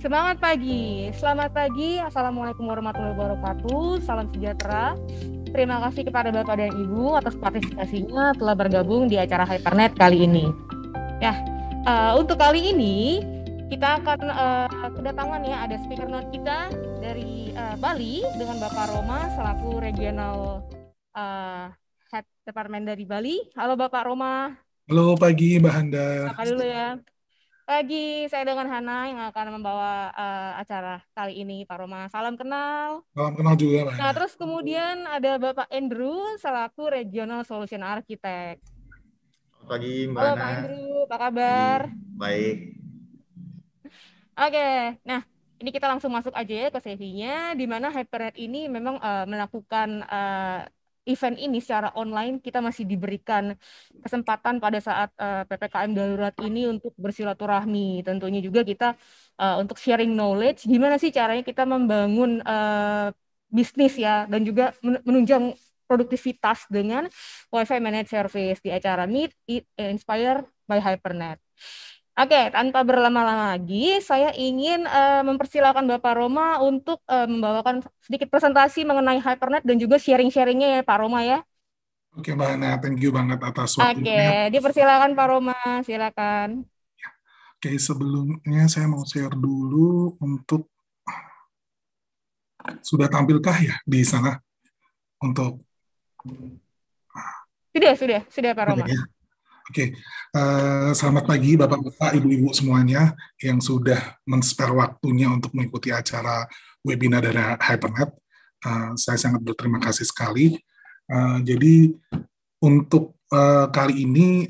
Semangat pagi, selamat pagi, Assalamualaikum warahmatullahi wabarakatuh, salam sejahtera. Terima kasih kepada Bapak dan Ibu atas partisipasinya telah bergabung di acara Hypernet kali ini. Ya, untuk kali ini kita akan kedatangan ya, ada speaker note kita dari Bali dengan Bapak Roma selaku regional head departemen dari Bali. Halo Bapak Roma. Halo pagi Mbak Handa. Sapa dulu ya. Pagi, saya dengan Hana yang akan membawa acara kali ini, Pak Roma. Salam kenal. Salam kenal juga Mbak Nah, Handa. terus kemudian ada Bapak Andrew selaku Regional Solution Architect. Selamat pagi Mbak Halo Ana. Pak Andrew, apa kabar? Baik. Oke, nah ini kita langsung masuk aja ya ke CV-nya, di mana Hypernet ini memang melakukan event ini secara online. Kita masih diberikan kesempatan pada saat PPKM darurat ini untuk bersilaturahmi. Tentunya juga kita untuk sharing knowledge, gimana sih caranya kita membangun bisnis ya, dan juga menunjang produktivitas dengan Wi-Fi Managed Service di acara Meet, Eat, Inspire by Hypernet. Oke, tanpa berlama-lama lagi, saya ingin mempersilakan Bapak Roma untuk membawakan sedikit presentasi mengenai Hypernet dan juga sharing-sharingnya ya Pak Roma ya. Oke Mbak Handa, thank you banget atas Oke, waktunya. dipersilakan Pak Roma, silakan. Oke, sebelumnya saya mau share dulu untuk sudah tampilkah ya di sana untuk Sudah Pak Roma. ya. Oke, selamat pagi Bapak-Bapak, Ibu-Ibu semuanya yang sudah men-spare waktunya untuk mengikuti acara webinar dari Hypernet. Saya sangat berterima kasih sekali. Jadi untuk kali ini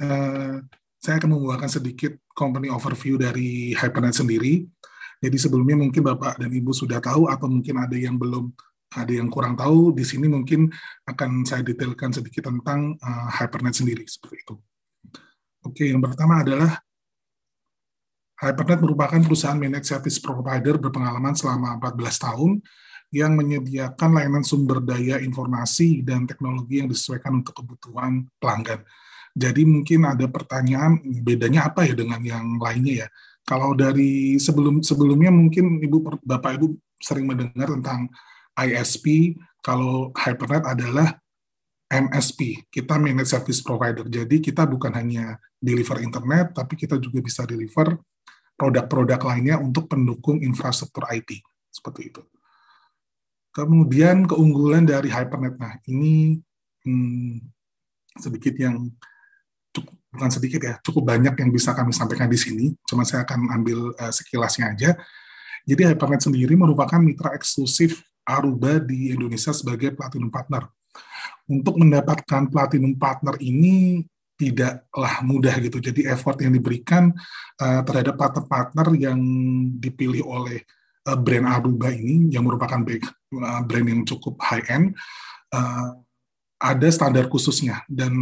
saya akan membawakan sedikit company overview dari Hypernet sendiri. Jadi sebelumnya mungkin Bapak dan Ibu sudah tahu atau mungkin ada yang belum, ada yang kurang tahu. Di sini mungkin akan saya detailkan sedikit tentang Hypernet sendiri seperti itu. Oke, yang pertama adalah Hypernet merupakan perusahaan managed service provider berpengalaman selama 14 tahun yang menyediakan layanan sumber daya informasi dan teknologi yang disesuaikan untuk kebutuhan pelanggan. Jadi mungkin ada pertanyaan, bedanya apa ya dengan yang lainnya ya? Kalau dari sebelumnya mungkin Bapak Ibu sering mendengar tentang ISP, kalau Hypernet adalah MSP, kita Managed Service Provider. Jadi kita bukan hanya deliver internet, tapi kita juga bisa deliver produk-produk lainnya untuk pendukung infrastruktur IT. Seperti itu. Kemudian keunggulan dari Hypernet. Nah, ini sedikit yang bukan sedikit ya, cukup banyak yang bisa kami sampaikan di sini. Cuma saya akan ambil sekilasnya aja. Jadi Hypernet sendiri merupakan mitra eksklusif Aruba di Indonesia sebagai Platinum Partner. Untuk mendapatkan Platinum Partner ini tidaklah mudah gitu. Jadi effort yang diberikan terhadap partner-partner yang dipilih oleh brand Aruba ini, yang merupakan brand yang cukup high-end, ada standar khususnya. Dan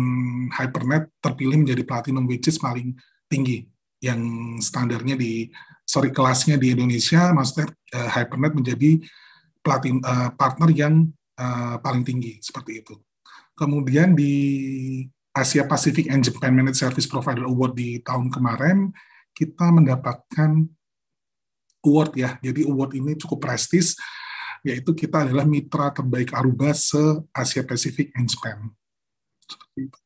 Hypernet terpilih menjadi Platinum, which is paling tinggi. Yang standarnya kelasnya di Indonesia, maksudnya Hypernet menjadi partner yang paling tinggi, seperti itu. Kemudian di Asia Pacific and Japan Managed Service Provider Award di tahun kemarin, kita mendapatkan award ya. Jadi award ini cukup prestis, yaitu kita adalah mitra terbaik Aruba se-Asia Pacific and Japan. Seperti itu.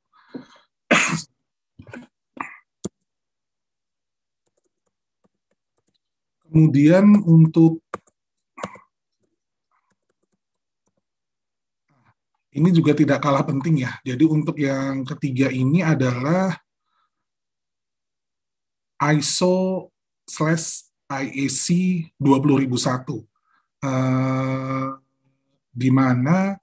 Kemudian untuk ini juga tidak kalah penting ya. Jadi untuk yang ketiga ini adalah ISO/IEC 20001, di mana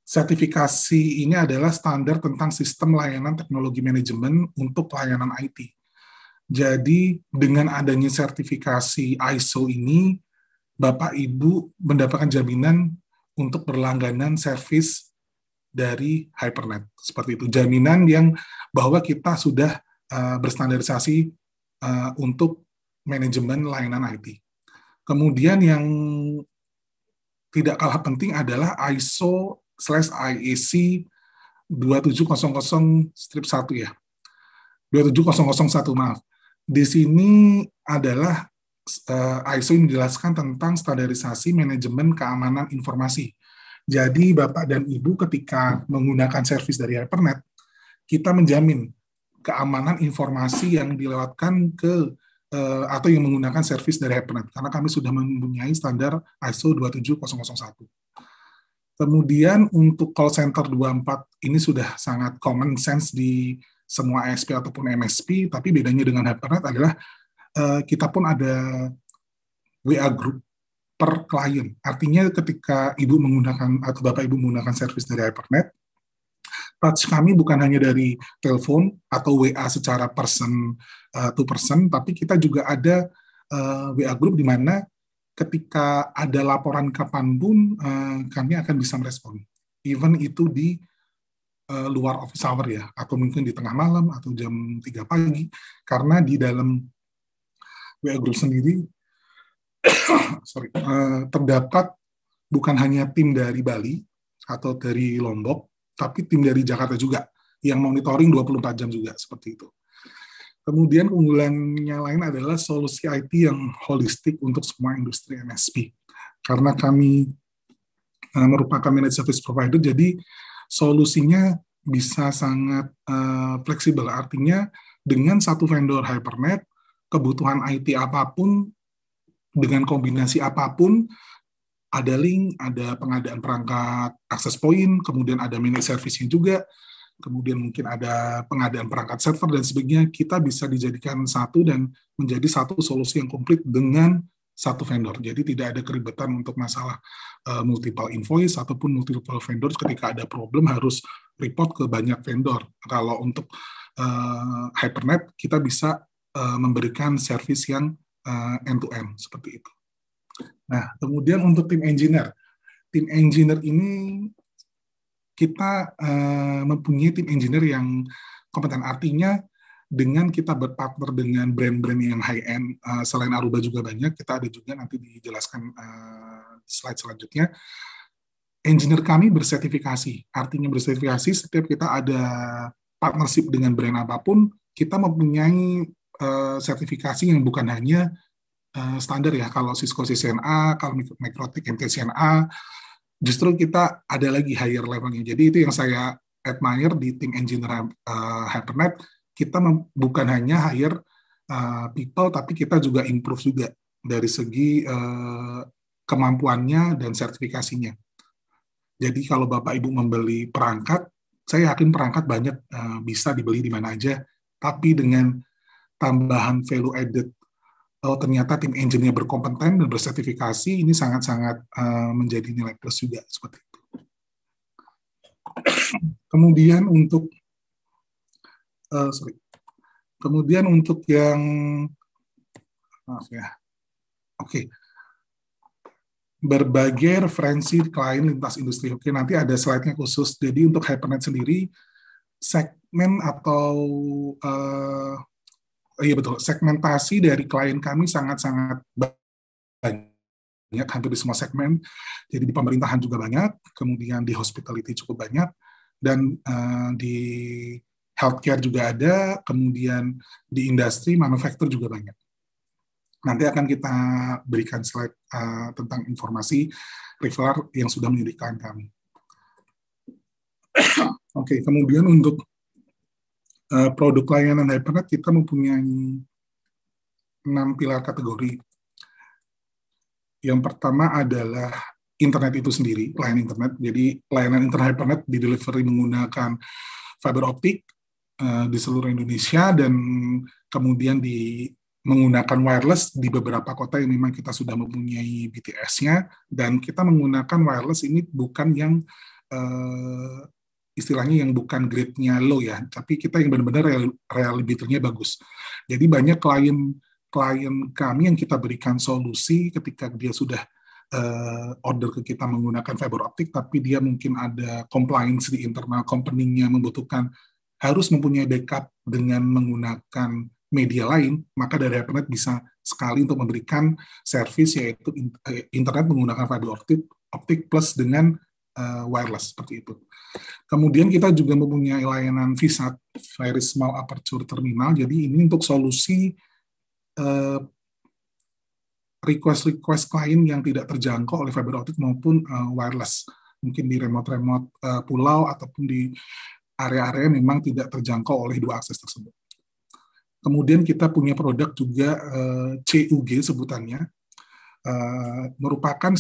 sertifikasi ini adalah standar tentang sistem layanan teknologi manajemen untuk layanan IT. Jadi dengan adanya sertifikasi ISO ini, Bapak Ibu mendapatkan jaminan untuk berlangganan servis dari Hypernet. Seperti itu, jaminan yang bahwa kita sudah berstandarisasi untuk manajemen layanan IT. Kemudian yang tidak kalah penting adalah ISO/IEC 27001 ya. 27001, maaf. Di sini adalah ISO ini menjelaskan tentang standarisasi manajemen keamanan informasi. Jadi Bapak dan Ibu ketika menggunakan servis dari Hypernet, kita menjamin keamanan informasi yang dilewatkan ke atau yang menggunakan servis dari Hypernet, karena kami sudah mempunyai standar ISO 27001. Kemudian untuk call center 24 ini sudah sangat common sense di semua ISP ataupun MSP, tapi bedanya dengan Hypernet adalah kita pun ada WA group per klien. Artinya ketika Ibu menggunakan atau Bapak Ibu menggunakan servis dari Hypernet, touch kami bukan hanya dari telepon atau WA secara person to person, tapi kita juga ada WA group di mana ketika ada laporan kapanpun kami akan bisa merespon. Even itu di luar office hour ya, atau mungkin di tengah malam atau jam 3 pagi, karena di dalam WA group sendiri terdapat bukan hanya tim dari Bali atau dari Lombok, tapi tim dari Jakarta juga yang monitoring 24 jam juga, seperti itu. Kemudian keunggulannya lain adalah solusi IT yang holistik untuk semua industri MSP. Karena kami merupakan managed service provider, jadi solusinya bisa sangat fleksibel. Artinya dengan satu vendor Hypernet, kebutuhan IT apapun, dengan kombinasi apapun, ada link, ada pengadaan perangkat access point, kemudian ada managed service-nya juga, kemudian mungkin ada pengadaan perangkat server dan sebagainya, kita bisa dijadikan satu dan menjadi satu solusi yang komplit dengan satu vendor. Jadi tidak ada keribetan untuk masalah multiple invoice ataupun multiple vendor ketika ada problem harus report ke banyak vendor. Kalau untuk Hypernet, kita bisa memberikan service yang end-to-end, seperti itu. Nah, kemudian untuk tim engineer ini kita mempunyai tim engineer yang kompeten. Artinya dengan kita berpartner dengan brand-brand yang high-end, selain Aruba juga banyak, kita ada juga nanti dijelaskan slide selanjutnya, engineer kami bersertifikasi. Artinya bersertifikasi setiap kita ada partnership dengan brand apapun, kita mempunyai sertifikasi yang bukan hanya standar ya, kalau Cisco CCNA, kalau Microtik MTCNA, justru kita ada lagi higher levelnya. Jadi itu yang saya admire di tim engineer Hypernet, kita bukan hanya hire people, tapi kita juga improve juga dari segi kemampuannya dan sertifikasinya. Jadi kalau Bapak Ibu membeli perangkat, saya yakin perangkat banyak bisa dibeli di mana aja, tapi dengan tambahan value added, ternyata tim engineer berkompeten dan bersertifikasi, ini sangat-sangat menjadi nilai plus juga, seperti itu. Kemudian untuk yang maaf ya, berbagai referensi klien lintas industri. Nanti ada slide-nya khusus. Jadi untuk Hypernet sendiri, segmen atau segmentasi dari klien kami sangat-sangat banyak, hampir di semua segmen. Jadi di pemerintahan juga banyak, kemudian di hospitality cukup banyak, dan di healthcare juga ada, kemudian di industri manufaktur juga banyak. Nanti akan kita berikan slide tentang informasi referral yang sudah menjadi klien kami. Kemudian untuk produk layanan Hypernet, kita mempunyai 6 pilar kategori. Yang pertama adalah internet itu sendiri, layanan internet. Jadi layanan internet Hypernet di-delivery menggunakan fiber optik di seluruh Indonesia, dan kemudian menggunakan wireless di beberapa kota yang memang kita sudah mempunyai BTS-nya, dan kita menggunakan wireless ini bukan yang istilahnya yang bukan grade-nya low ya, tapi kita yang benar-benar reliability-nya bagus. Jadi banyak klien kami yang kita berikan solusi ketika dia sudah order ke kita menggunakan fiber optik, tapi dia mungkin ada compliance di internal company-nya membutuhkan harus mempunyai backup dengan menggunakan media lain, maka dari Hypernet bisa sekali untuk memberikan service, yaitu internet menggunakan fiber optik plus dengan wireless, seperti itu. Kemudian kita juga mempunyai layanan VSAT, Very Small Aperture Terminal. Jadi ini untuk solusi request klien yang tidak terjangkau oleh fiber optic maupun wireless, mungkin di remote pulau ataupun di area-area memang tidak terjangkau oleh dua akses tersebut. Kemudian kita punya produk juga CUG sebutannya, merupakan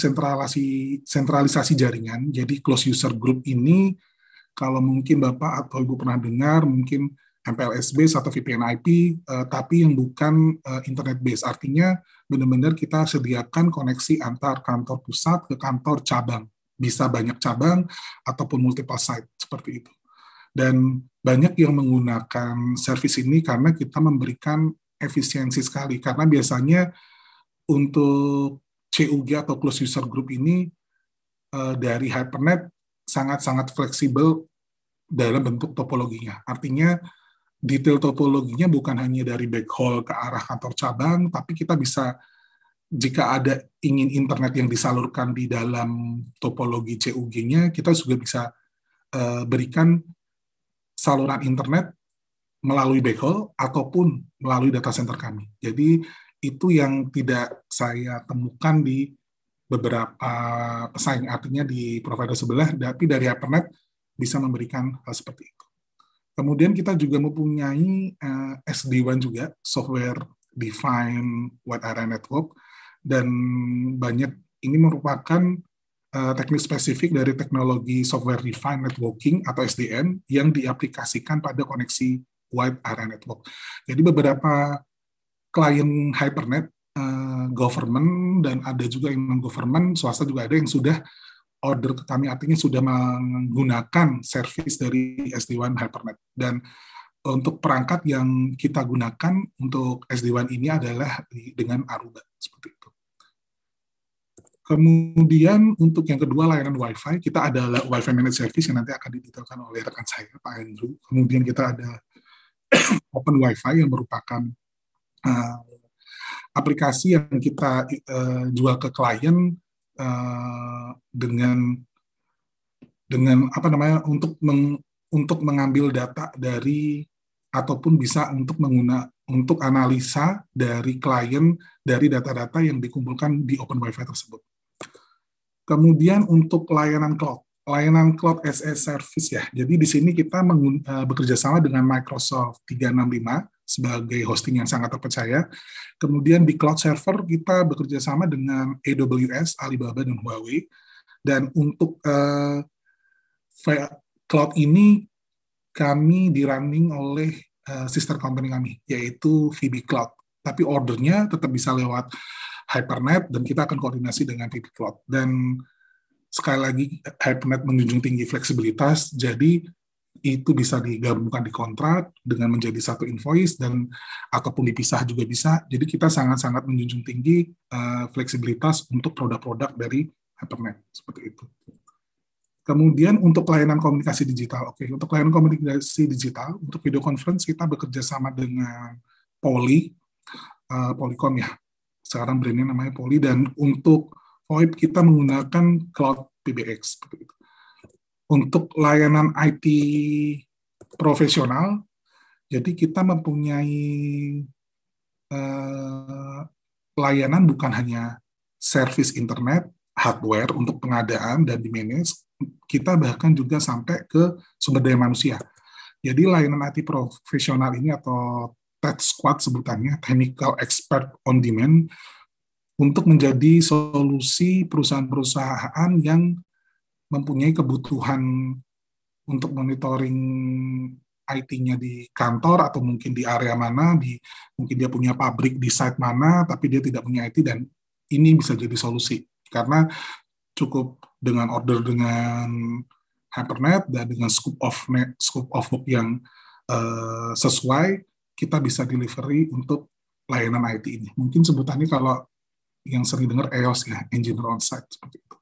sentralisasi jaringan. Jadi closed user group ini, kalau mungkin Bapak atau Ibu pernah dengar, mungkin MPLS base atau VPN IP, tapi yang bukan internet base. Artinya benar-benar kita sediakan koneksi antar kantor pusat ke kantor cabang. Bisa banyak cabang ataupun multiple site, seperti itu. Dan banyak yang menggunakan service ini karena kita memberikan efisiensi sekali. Karena biasanya untuk CUG atau closed user group ini dari HyperNet sangat-sangat fleksibel dalam bentuk topologinya. Artinya detail topologinya bukan hanya dari backhaul ke arah kantor cabang, tapi kita bisa, jika ada ingin internet yang disalurkan di dalam topologi CUG-nya, kita juga bisa berikan saluran internet melalui backhaul ataupun melalui data center kami. Jadi itu yang tidak saya temukan di beberapa pesaing, artinya di provider sebelah, tapi dari HyperNet bisa memberikan hal seperti itu. Kemudian kita juga mempunyai SD-WAN juga, Software Defined Wide Area Network, dan banyak ini merupakan teknik spesifik dari teknologi Software Defined Networking atau SDN yang diaplikasikan pada koneksi Wide Area Network. Jadi beberapa klien HyperNet, government, dan ada juga yang non-government, swasta juga ada yang sudah order ke kami, artinya sudah menggunakan service dari SD-WAN HyperNet. Dan untuk perangkat yang kita gunakan untuk SD-WAN ini adalah dengan Aruba, seperti itu. Kemudian untuk yang kedua, layanan Wi-Fi, kita ada Wi-Fi Managed Service yang nanti akan didetailkan oleh rekan saya, Pak Andrew. Kemudian kita ada Open Wi-Fi yang merupakan aplikasi yang kita jual ke klien dengan apa namanya, untuk mengambil data dari ataupun bisa untuk analisa dari klien dari data-data yang dikumpulkan di Open Wi-Fi tersebut. Kemudian untuk layanan cloud as a service ya. Jadi di sini kita bekerja sama dengan Microsoft 365 sebagai hosting yang sangat terpercaya. Kemudian di cloud server kita bekerja sama dengan AWS, Alibaba, dan Huawei. Dan untuk cloud ini kami di-running oleh sister company kami, yaitu VB Cloud. Tapi ordernya tetap bisa lewat HyperNet, dan kita akan koordinasi dengan VB Cloud. Dan sekali lagi, HyperNet menjunjung tinggi fleksibilitas, jadi itu bisa digabungkan di kontrak dengan menjadi satu invoice, dan ataupun dipisah juga bisa. Jadi kita sangat-sangat menjunjung tinggi fleksibilitas untuk produk-produk dari HyperNet, seperti itu. Kemudian untuk layanan komunikasi digital, untuk layanan komunikasi digital, untuk video conference kita bekerja sama dengan Polycom ya, sekarang brandnya namanya Poly, dan untuk VoIP kita menggunakan Cloud PBX. Seperti itu. Untuk layanan IT profesional, jadi kita mempunyai layanan bukan hanya service internet, hardware untuk pengadaan dan di-manage, kita bahkan juga sampai ke sumber daya manusia. Jadi layanan IT profesional ini atau TED Squad sebutannya, Technical Expert on Demand, untuk menjadi solusi perusahaan-perusahaan yang mempunyai kebutuhan untuk monitoring IT-nya di kantor atau mungkin di area mana, mungkin dia punya pabrik di site mana, tapi dia tidak punya IT, dan ini bisa jadi solusi. Karena cukup dengan order dengan HyperNet dan dengan scope of work yang sesuai, kita bisa delivery untuk layanan IT ini. Mungkin sebutannya kalau yang sering dengar EOS ya, Engineer on Site, seperti itu.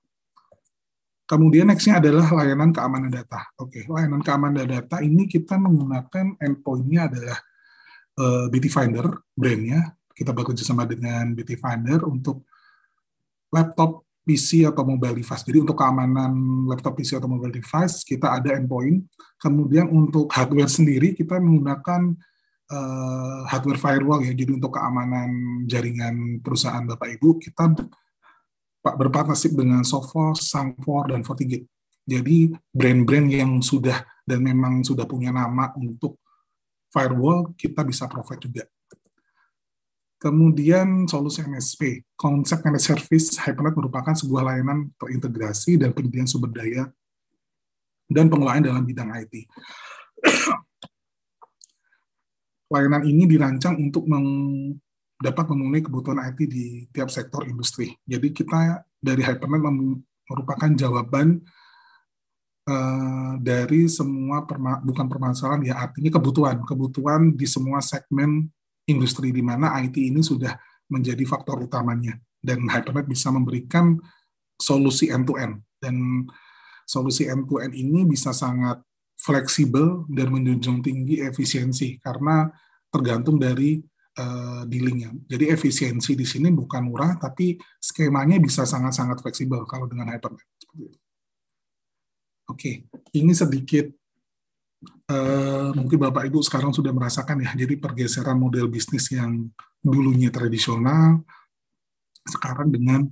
Kemudian next-nya adalah layanan keamanan data. Layanan keamanan data ini kita menggunakan endpoint-nya adalah Bitfinder brand-nya. Kita bekerja sama dengan Bitfinder untuk laptop, PC, atau mobile device. Jadi untuk keamanan laptop, PC, atau mobile device, kita ada endpoint. Kemudian untuk hardware sendiri, kita menggunakan hardware firewall ya. Jadi untuk keamanan jaringan perusahaan Bapak Ibu, kita berpartnership dengan Sophos, Sangfor, dan FortiGate. Jadi brand-brand yang sudah dan memang sudah punya nama untuk firewall, kita bisa provide juga. Kemudian solusi MSP, konsep managed service HyperNet merupakan sebuah layanan terintegrasi dan penyediaan sumber daya dan pengelolaan dalam bidang IT. Layanan ini dirancang untuk dapat memenuhi kebutuhan IT di tiap sektor industri. Jadi kita dari HyperNet merupakan jawaban dari semua bukan permasalahan ya, artinya kebutuhan di semua segmen industri di mana IT ini sudah menjadi faktor utamanya, dan HyperNet bisa memberikan solusi end-to-end, dan solusi end-to-end ini bisa sangat fleksibel dan menjunjung tinggi efisiensi karena tergantung dari dealingnya. Jadi efisiensi di sini bukan murah, tapi skemanya bisa sangat-sangat fleksibel kalau dengan HyperNet. Oke, ini sedikit mungkin Bapak Ibu sekarang sudah merasakan ya, jadi pergeseran model bisnis yang dulunya tradisional, sekarang dengan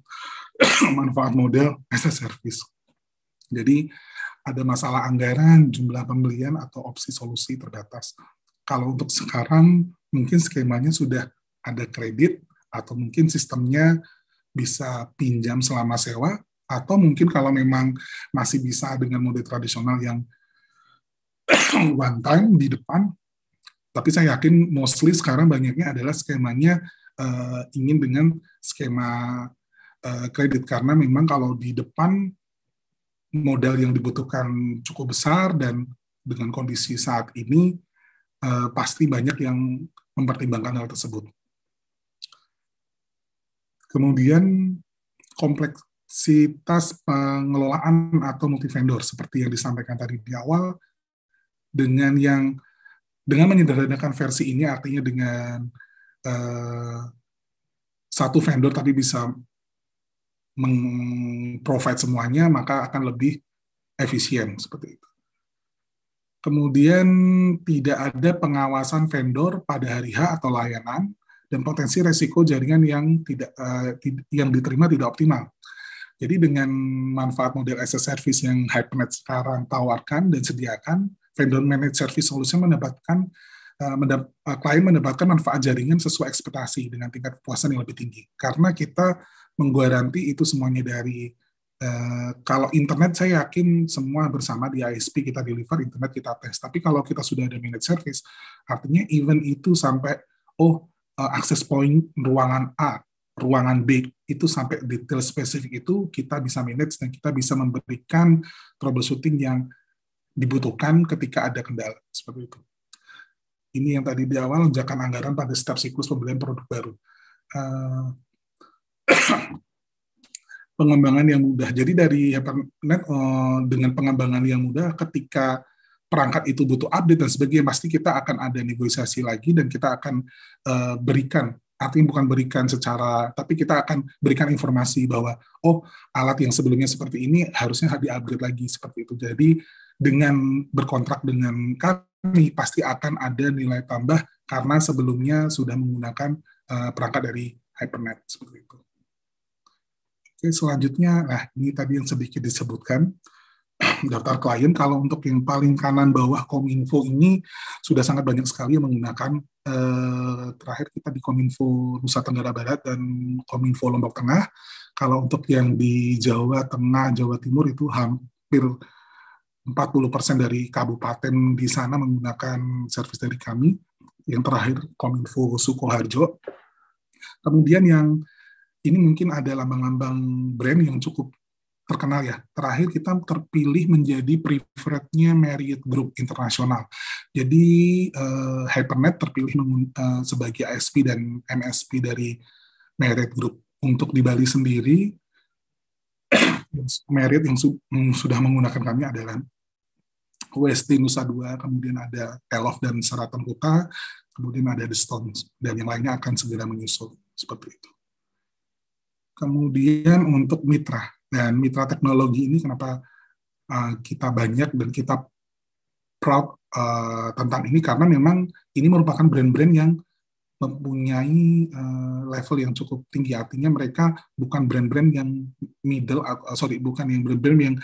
manfaat model as a service. Jadi ada masalah anggaran, jumlah pembelian, atau opsi solusi terbatas. Kalau untuk sekarang, mungkin skemanya sudah ada kredit, atau mungkin sistemnya bisa pinjam selama sewa, atau mungkin kalau memang masih bisa dengan mode tradisional yang one time di depan, tapi saya yakin mostly sekarang banyaknya adalah skemanya ingin dengan skema kredit, karena memang kalau di depan modal yang dibutuhkan cukup besar, dan dengan kondisi saat ini pasti banyak yang mempertimbangkan hal tersebut. Kemudian kompleksitas pengelolaan atau multi-vendor seperti yang disampaikan tadi di awal, dengan menyederhanakan versi ini, artinya dengan satu vendor tapi bisa meng-provide semuanya, maka akan lebih efisien seperti itu. Kemudian tidak ada pengawasan vendor pada hari H atau layanan, dan potensi resiko jaringan yang diterima tidak optimal. Jadi dengan manfaat model as a service yang HyperNet sekarang tawarkan dan sediakan, vendor managed service solution klien mendapatkan manfaat jaringan sesuai ekspektasi dengan tingkat kepuasan yang lebih tinggi. Karena kita menggaranti itu semuanya dari kalau internet saya yakin semua bersama di ISP kita deliver, internet kita tes. Tapi kalau kita sudah ada managed service, artinya event itu sampai access point ruangan A, ruangan B, itu sampai detail spesifik itu kita bisa manage, dan kita bisa memberikan troubleshooting yang dibutuhkan ketika ada kendala seperti itu. Ini yang tadi di awal, lonjakan anggaran pada setiap siklus pembelian produk baru. Pengembangan yang mudah. Jadi dari HyperNet dengan pengembangan yang mudah, ketika perangkat itu butuh update dan sebagainya, pasti kita akan ada negosiasi lagi, dan kita akan berikan, artinya bukan berikan secara, tapi kita akan berikan informasi bahwa alat yang sebelumnya seperti ini harusnya di-upgrade lagi seperti itu. Jadi dengan berkontrak dengan kami pasti akan ada nilai tambah karena sebelumnya sudah menggunakan perangkat dari HyperNet seperti itu. Oke, selanjutnya, ini tadi yang sedikit disebutkan, daftar klien. Kalau untuk yang paling kanan bawah Kominfo ini sudah sangat banyak sekali yang menggunakan, terakhir kita di Kominfo Nusa Tenggara Barat dan Kominfo Lombok Tengah. Kalau untuk yang di Jawa Tengah, Jawa Timur itu hampir 40% dari kabupaten di sana menggunakan servis dari kami. Yang terakhir Kominfo Sukoharjo. Kemudian yang ini mungkin ada lambang-lambang brand yang cukup terkenal ya. Terakhir kita terpilih menjadi preferred-nya Marriott Group Internasional. Jadi HyperNet terpilih sebagai ISP dan MSP dari Marriott Group. Untuk di Bali sendiri, Marriott yang sudah menggunakan kami adalah WST Nusa Dua, kemudian ada Elof dan Seraton Kota, kemudian ada The Stones, dan yang lainnya akan segera menyusul seperti itu. Kemudian untuk mitra, dan mitra teknologi ini kenapa kita banyak dan kita proud tentang ini karena memang ini merupakan brand-brand yang mempunyai level yang cukup tinggi. Artinya mereka bukan brand-brand yang bukan yang brand-brand yang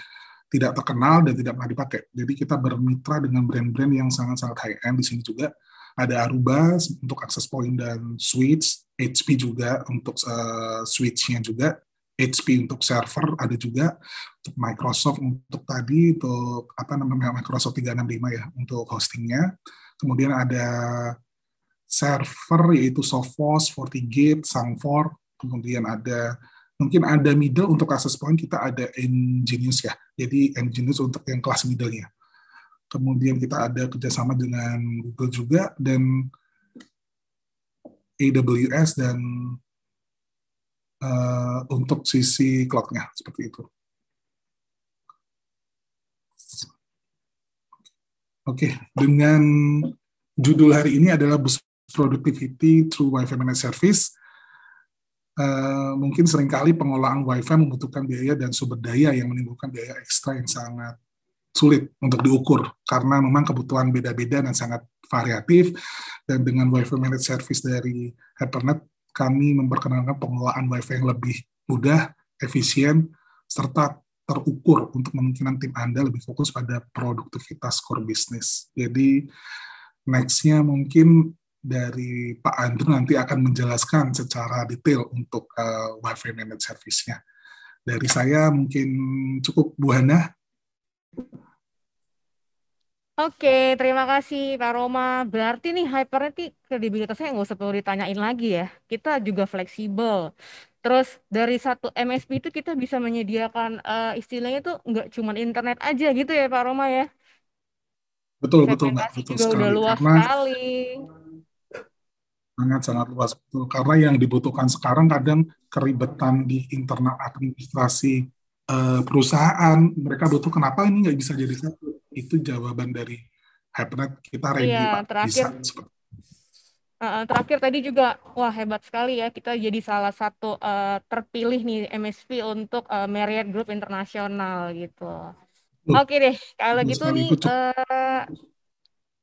tidak terkenal dan tidak pernah dipakai. Jadi kita bermitra dengan brand-brand yang sangat-sangat high-end. Di sini juga ada Aruba untuk access point dan switch, HP juga untuk switch-nya juga, HP untuk server ada juga, untuk Microsoft untuk tadi untuk Microsoft 365 ya untuk hostingnya. Kemudian ada server yaitu Sophos, FortiGate, Sangfor, kemudian mungkin ada middle untuk access point kita ada Nginx ya. Jadi Nginx untuk yang kelas middle-nya. Kemudian kita ada kerjasama dengan Google juga dan AWS dan untuk sisi cloud-nya seperti itu. Oke, dengan judul hari ini adalah Boost Productivity through Wi-Fi Managed Service. Mungkin seringkali pengolahan Wi-Fi membutuhkan biaya dan sumber daya yang menimbulkan biaya ekstra yang sangat sulit untuk diukur karena memang kebutuhan beda-beda dan sangat variatif. Dan dengan Wi-Fi Managed Service dari Hypernet, kami memperkenalkan pengolahan Wi-Fi yang lebih mudah, efisien, serta terukur untuk memungkinkan tim Anda lebih fokus pada produktivitas core bisnis. Jadi next-nya mungkin dari Pak Andrew nanti akan menjelaskan secara detail untuk Wi-Fi Managed Service-nya. Dari saya mungkin cukup, Bu Hana. Oke, terima kasih Pak Roma. Berarti nih Hypernet nih kredibilitasnya nggak usah perlu ditanyain lagi ya. Kita juga fleksibel. Terus dari satu MSP itu kita bisa menyediakan istilahnya tuh nggak cuma internet aja gitu ya Pak Roma ya. Betul, Mbak. Segmentasi Betul juga udah sekali. luas Karena sekali. sangat luas. Betul. Karena yang dibutuhkan sekarang kadang keribetan di internal administrasi perusahaan. Mereka butuh kenapa ini nggak bisa jadi satu. Itu jawaban dari Hypernet. Kita Iya, ready, Pak. terakhir Bisa. Seperti terakhir tadi juga, wah hebat sekali ya, kita jadi salah satu terpilih nih MSP untuk Marriott Group Internasional gitu. itu. Oke deh, kalau Betul gitu sekali. nih, Itu cukup.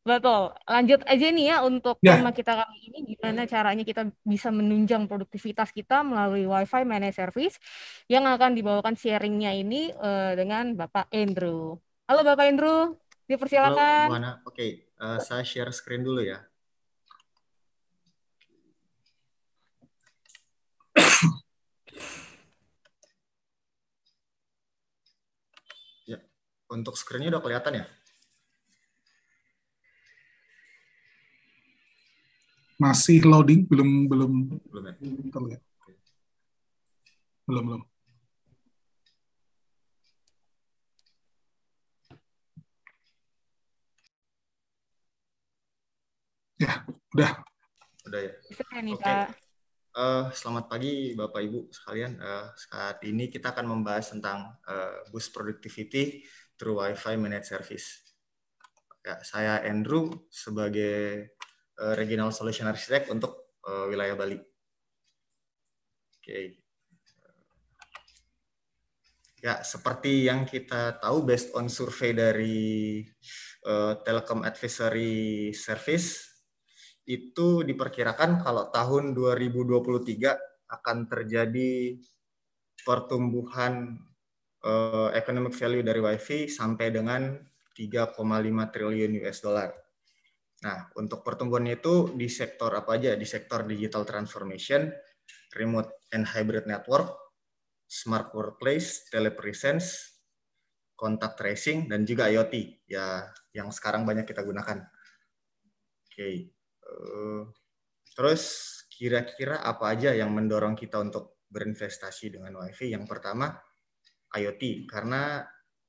betul. Lanjut aja nih ya untuk tema Ya, kita kali ini, gimana caranya kita bisa menunjang produktivitas kita melalui Wi-Fi Managed Service yang akan dibawakan sharingnya ini dengan Bapak Andrew. Halo Bapak Andrew, Halo, Bu dipersilakan. Hana. Oke, saya share screen dulu ya. Ya, untuk screen-nya udah kelihatan ya? masih loading, belum Belum ya? terlihat. Belum. Ya, udah. Udah ya? Bisa ya nih Oke. Pak. Selamat pagi Bapak Ibu sekalian. Saat ini kita akan membahas tentang Boost Productivity through Wi-Fi Managed Service. Ya, saya Andrew sebagai Regional Solution Architect untuk wilayah Bali. Oke. Ya, seperti yang kita tahu based on survei dari Telecom Advisory Service, itu diperkirakan kalau tahun 2023 akan terjadi pertumbuhan economic value dari WiFi sampai dengan 3,5 triliun US dollar. Nah, untuk pertumbuhannya itu di sektor apa aja? Di sektor digital transformation, remote and hybrid network, smart workplace, telepresence, contact tracing, dan juga IoT ya yang sekarang banyak kita gunakan. Oke. Terus kira-kira apa aja yang mendorong kita untuk berinvestasi dengan WiFi? Yang pertama IoT, karena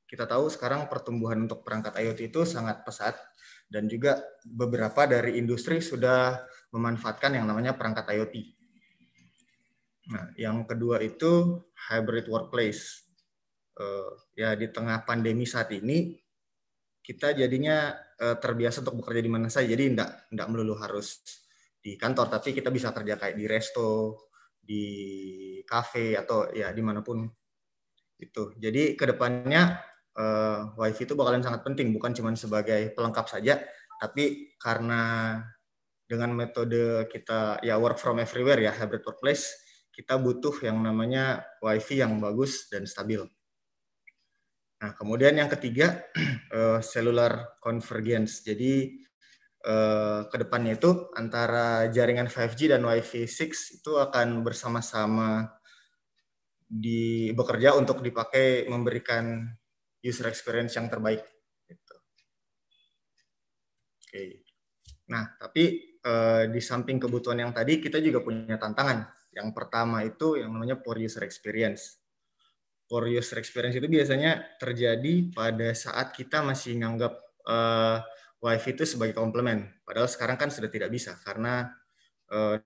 kita tahu sekarang pertumbuhan untuk perangkat IoT itu sangat pesat dan juga beberapa dari industri sudah memanfaatkan yang namanya perangkat IoT. Nah, yang kedua itu hybrid workplace. Ya di tengah pandemi saat ini kita jadinya terbiasa untuk bekerja di mana saja. Jadi enggak melulu harus di kantor, tapi kita bisa kerja kayak di resto, di kafe atau ya dimanapun itu. Jadi kedepannya WiFi itu bakalan sangat penting, bukan cuma sebagai pelengkap saja, tapi karena dengan metode kita ya work from everywhere ya, hybrid workplace, kita butuh yang namanya WiFi yang bagus dan stabil. Nah, kemudian yang ketiga, cellular convergence. Jadi kedepannya itu antara jaringan 5G dan Wi-Fi 6 itu akan bersama-sama bekerja untuk dipakai memberikan user experience yang terbaik. Gitu. Oke. Nah, tapi di samping kebutuhan yang tadi, kita juga punya tantangan. Yang pertama itu yang namanya poor user experience. Poor user experience itu biasanya terjadi pada saat kita masih nganggap WiFi itu sebagai komplement. Padahal sekarang kan sudah tidak bisa, karena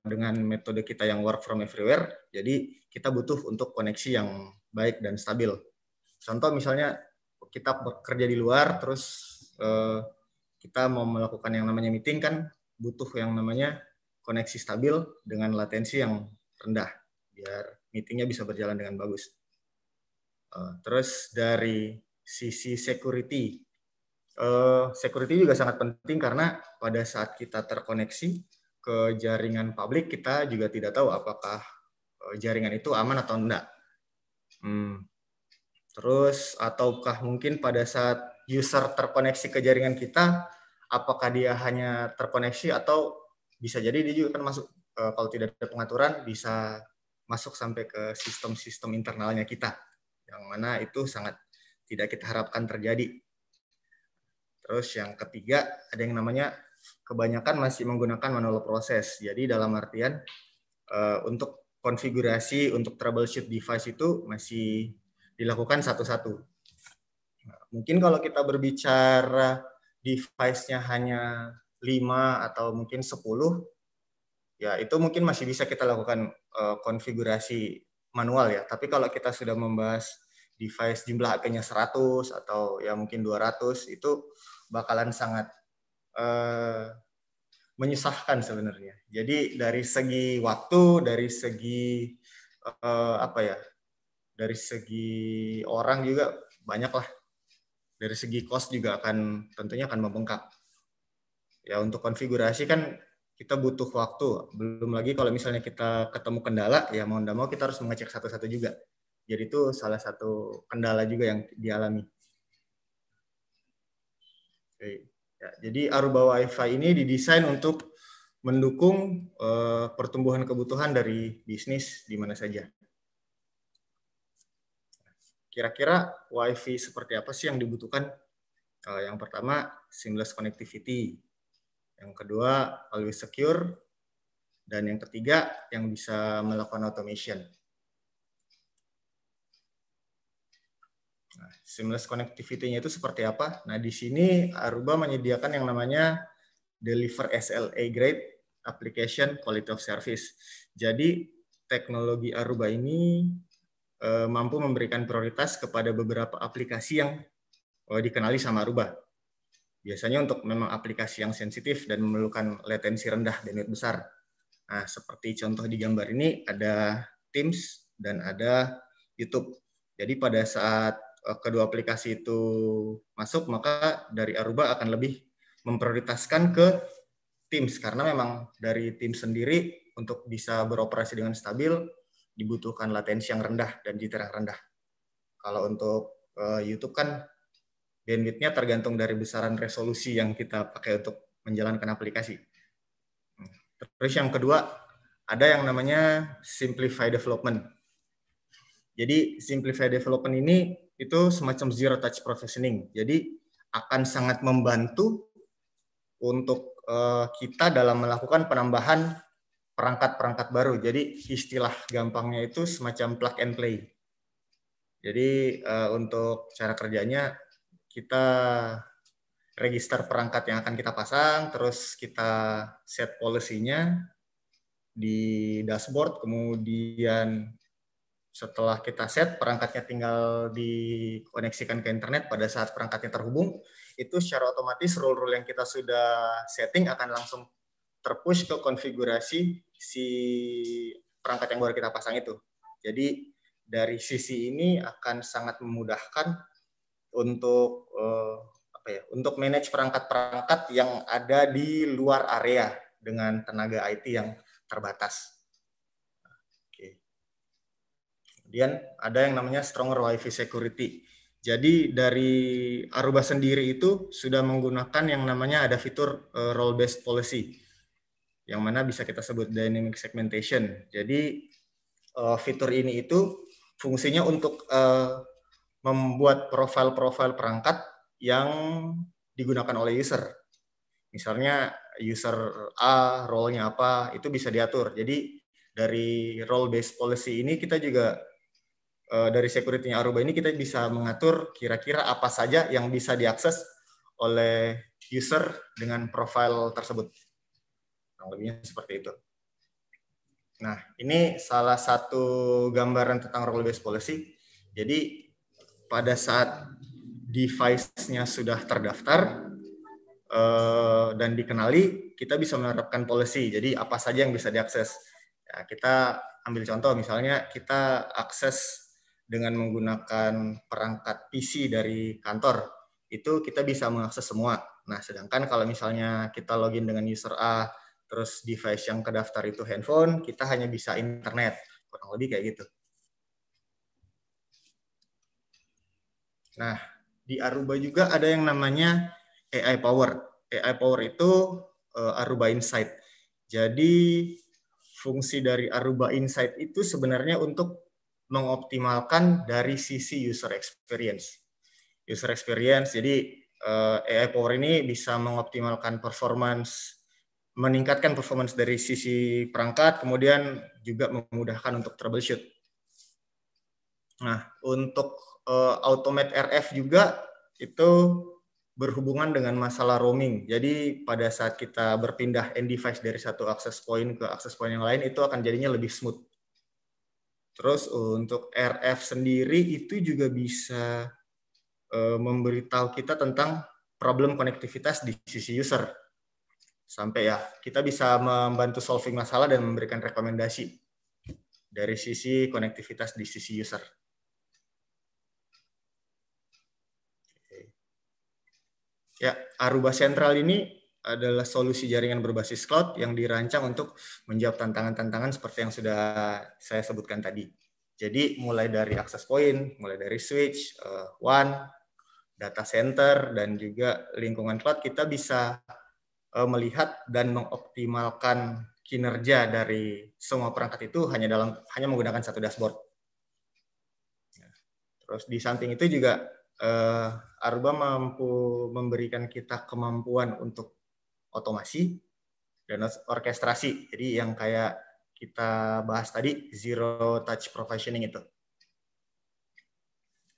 dengan metode kita yang work from everywhere, jadi kita butuh untuk koneksi yang baik dan stabil. Contoh misalnya kita bekerja di luar, terus kita mau melakukan yang namanya meeting kan butuh yang namanya koneksi stabil dengan latensi yang rendah, biar meetingnya bisa berjalan dengan bagus. Terus dari sisi security, security juga sangat penting karena pada saat kita terkoneksi ke jaringan publik, kita juga tidak tahu apakah jaringan itu aman atau enggak. Terus ataukah mungkin pada saat user terkoneksi ke jaringan kita, apakah dia hanya terkoneksi atau bisa jadi dia juga kan masuk, kalau tidak ada pengaturan, bisa masuk sampai ke sistem-sistem internalnya kita, yang mana itu sangat tidak kita harapkan terjadi. Terus yang ketiga, ada yang namanya kebanyakan masih menggunakan manual proses. Jadi dalam artian untuk konfigurasi, untuk troubleshoot device itu masih dilakukan satu-satu. Nah, mungkin kalau kita berbicara device-nya hanya 5 atau mungkin 10, ya itu mungkin masih bisa kita lakukan konfigurasi manual ya. Tapi kalau kita sudah membahas device jumlah IP-nya 100 atau ya mungkin 200, itu bakalan sangat menyusahkan sebenarnya. Jadi dari segi waktu, dari segi dari segi orang juga banyak lah. Dari segi cost juga tentunya akan membengkak. Ya untuk konfigurasi kan kita butuh waktu. Belum lagi kalau misalnya kita ketemu kendala, ya mau tidak mau kita harus mengecek satu-satu juga. Jadi itu salah satu kendala juga yang dialami. Oke. Ya, jadi Aruba Wi-Fi ini didesain untuk mendukung pertumbuhan kebutuhan dari bisnis di mana saja. Kira-kira Wi-Fi seperti apa sih yang dibutuhkan? Yang pertama, seamless connectivity. Yang kedua, always secure. Dan yang ketiga, yang bisa melakukan automation. Nah, seamless connectivity-nya itu seperti apa? Nah, di sini Aruba menyediakan yang namanya Deliver SLA Grade Application Quality of Service. Jadi, teknologi Aruba ini mampu memberikan prioritas kepada beberapa aplikasi yang dikenali sama Aruba. Biasanya untuk memang aplikasi yang sensitif dan memerlukan latensi rendah bandwidth besar. Nah, seperti contoh di gambar ini ada Teams dan ada YouTube. Jadi pada saat kedua aplikasi itu masuk, maka dari Aruba akan lebih memprioritaskan ke Teams karena memang dari Teams sendiri untuk bisa beroperasi dengan stabil dibutuhkan latensi yang rendah dan jitter yang rendah. Kalau untuk YouTube kan bandwidth-nya tergantung dari besaran resolusi yang kita pakai untuk menjalankan aplikasi. Terus yang kedua, ada yang namanya Simplify Development. Jadi Simplify Development ini itu semacam zero touch provisioning. Jadi akan sangat membantu untuk kita dalam melakukan penambahan perangkat-perangkat baru. Jadi istilah gampangnya itu semacam plug and play. Jadi untuk cara kerjanya kita register perangkat yang akan kita pasang, terus kita set policy-nya di dashboard, kemudian setelah kita set, perangkatnya tinggal dikoneksikan ke internet. Pada saat perangkatnya terhubung, itu secara otomatis rule-rule yang kita sudah setting akan langsung terpush ke konfigurasi si perangkat yang baru kita pasang itu. Jadi dari sisi ini akan sangat memudahkan untuk untuk manage perangkat-perangkat yang ada di luar area dengan tenaga IT yang terbatas. Oke. Kemudian ada yang namanya stronger Wi-Fi security. Jadi dari Aruba sendiri itu sudah menggunakan yang namanya ada fitur role based policy, yang mana bisa kita sebut dynamic segmentation. Jadi fitur ini itu fungsinya untuk membuat profil-profil perangkat yang digunakan oleh user. Misalnya user A, role-nya apa, itu bisa diatur. Jadi dari role-based policy ini kita juga, dari security-nya Aruba ini kita bisa mengatur kira-kira apa saja yang bisa diakses oleh user dengan profil tersebut. Kurang lebihnya seperti itu. Nah, ini salah satu gambaran tentang role-based policy. Jadi pada saat device-nya sudah terdaftar dan dikenali, kita bisa menerapkan policy. Jadi apa saja yang bisa diakses. Ya, kita ambil contoh, misalnya kita akses dengan menggunakan perangkat PC dari kantor, itu kita bisa mengakses semua. Nah, sedangkan kalau misalnya kita login dengan user A, terus device yang kedaftar itu handphone, kita hanya bisa internet. Kurang lebih kayak gitu. Nah, di Aruba juga ada yang namanya AI Power. AI Power itu Aruba Insight. Jadi fungsi dari Aruba Insight itu sebenarnya untuk mengoptimalkan dari sisi user experience. User experience, jadi AI Power ini bisa mengoptimalkan performance, meningkatkan performance dari sisi perangkat, kemudian juga memudahkan untuk troubleshoot. Nah, untuk Automate RF juga itu berhubungan dengan masalah roaming. Jadi pada saat kita berpindah end device dari satu access point ke access point yang lain, itu akan jadinya lebih smooth. Terus untuk RF sendiri itu juga bisa memberitahu kita tentang problem konektivitas di sisi user. Sampai ya, kita bisa membantu solving masalah dan memberikan rekomendasi dari sisi konektivitas di sisi user. Ya, Aruba Central ini adalah solusi jaringan berbasis cloud yang dirancang untuk menjawab tantangan-tantangan seperti yang sudah saya sebutkan tadi. Jadi mulai dari access point, mulai dari switch, WAN, data center, dan juga lingkungan cloud, kita bisa melihat dan mengoptimalkan kinerja dari semua perangkat itu hanya menggunakan satu dashboard. Terus di samping itu juga Aruba mampu memberikan kita kemampuan untuk otomasi dan orkestrasi. Jadi yang kayak kita bahas tadi, zero touch provisioning itu.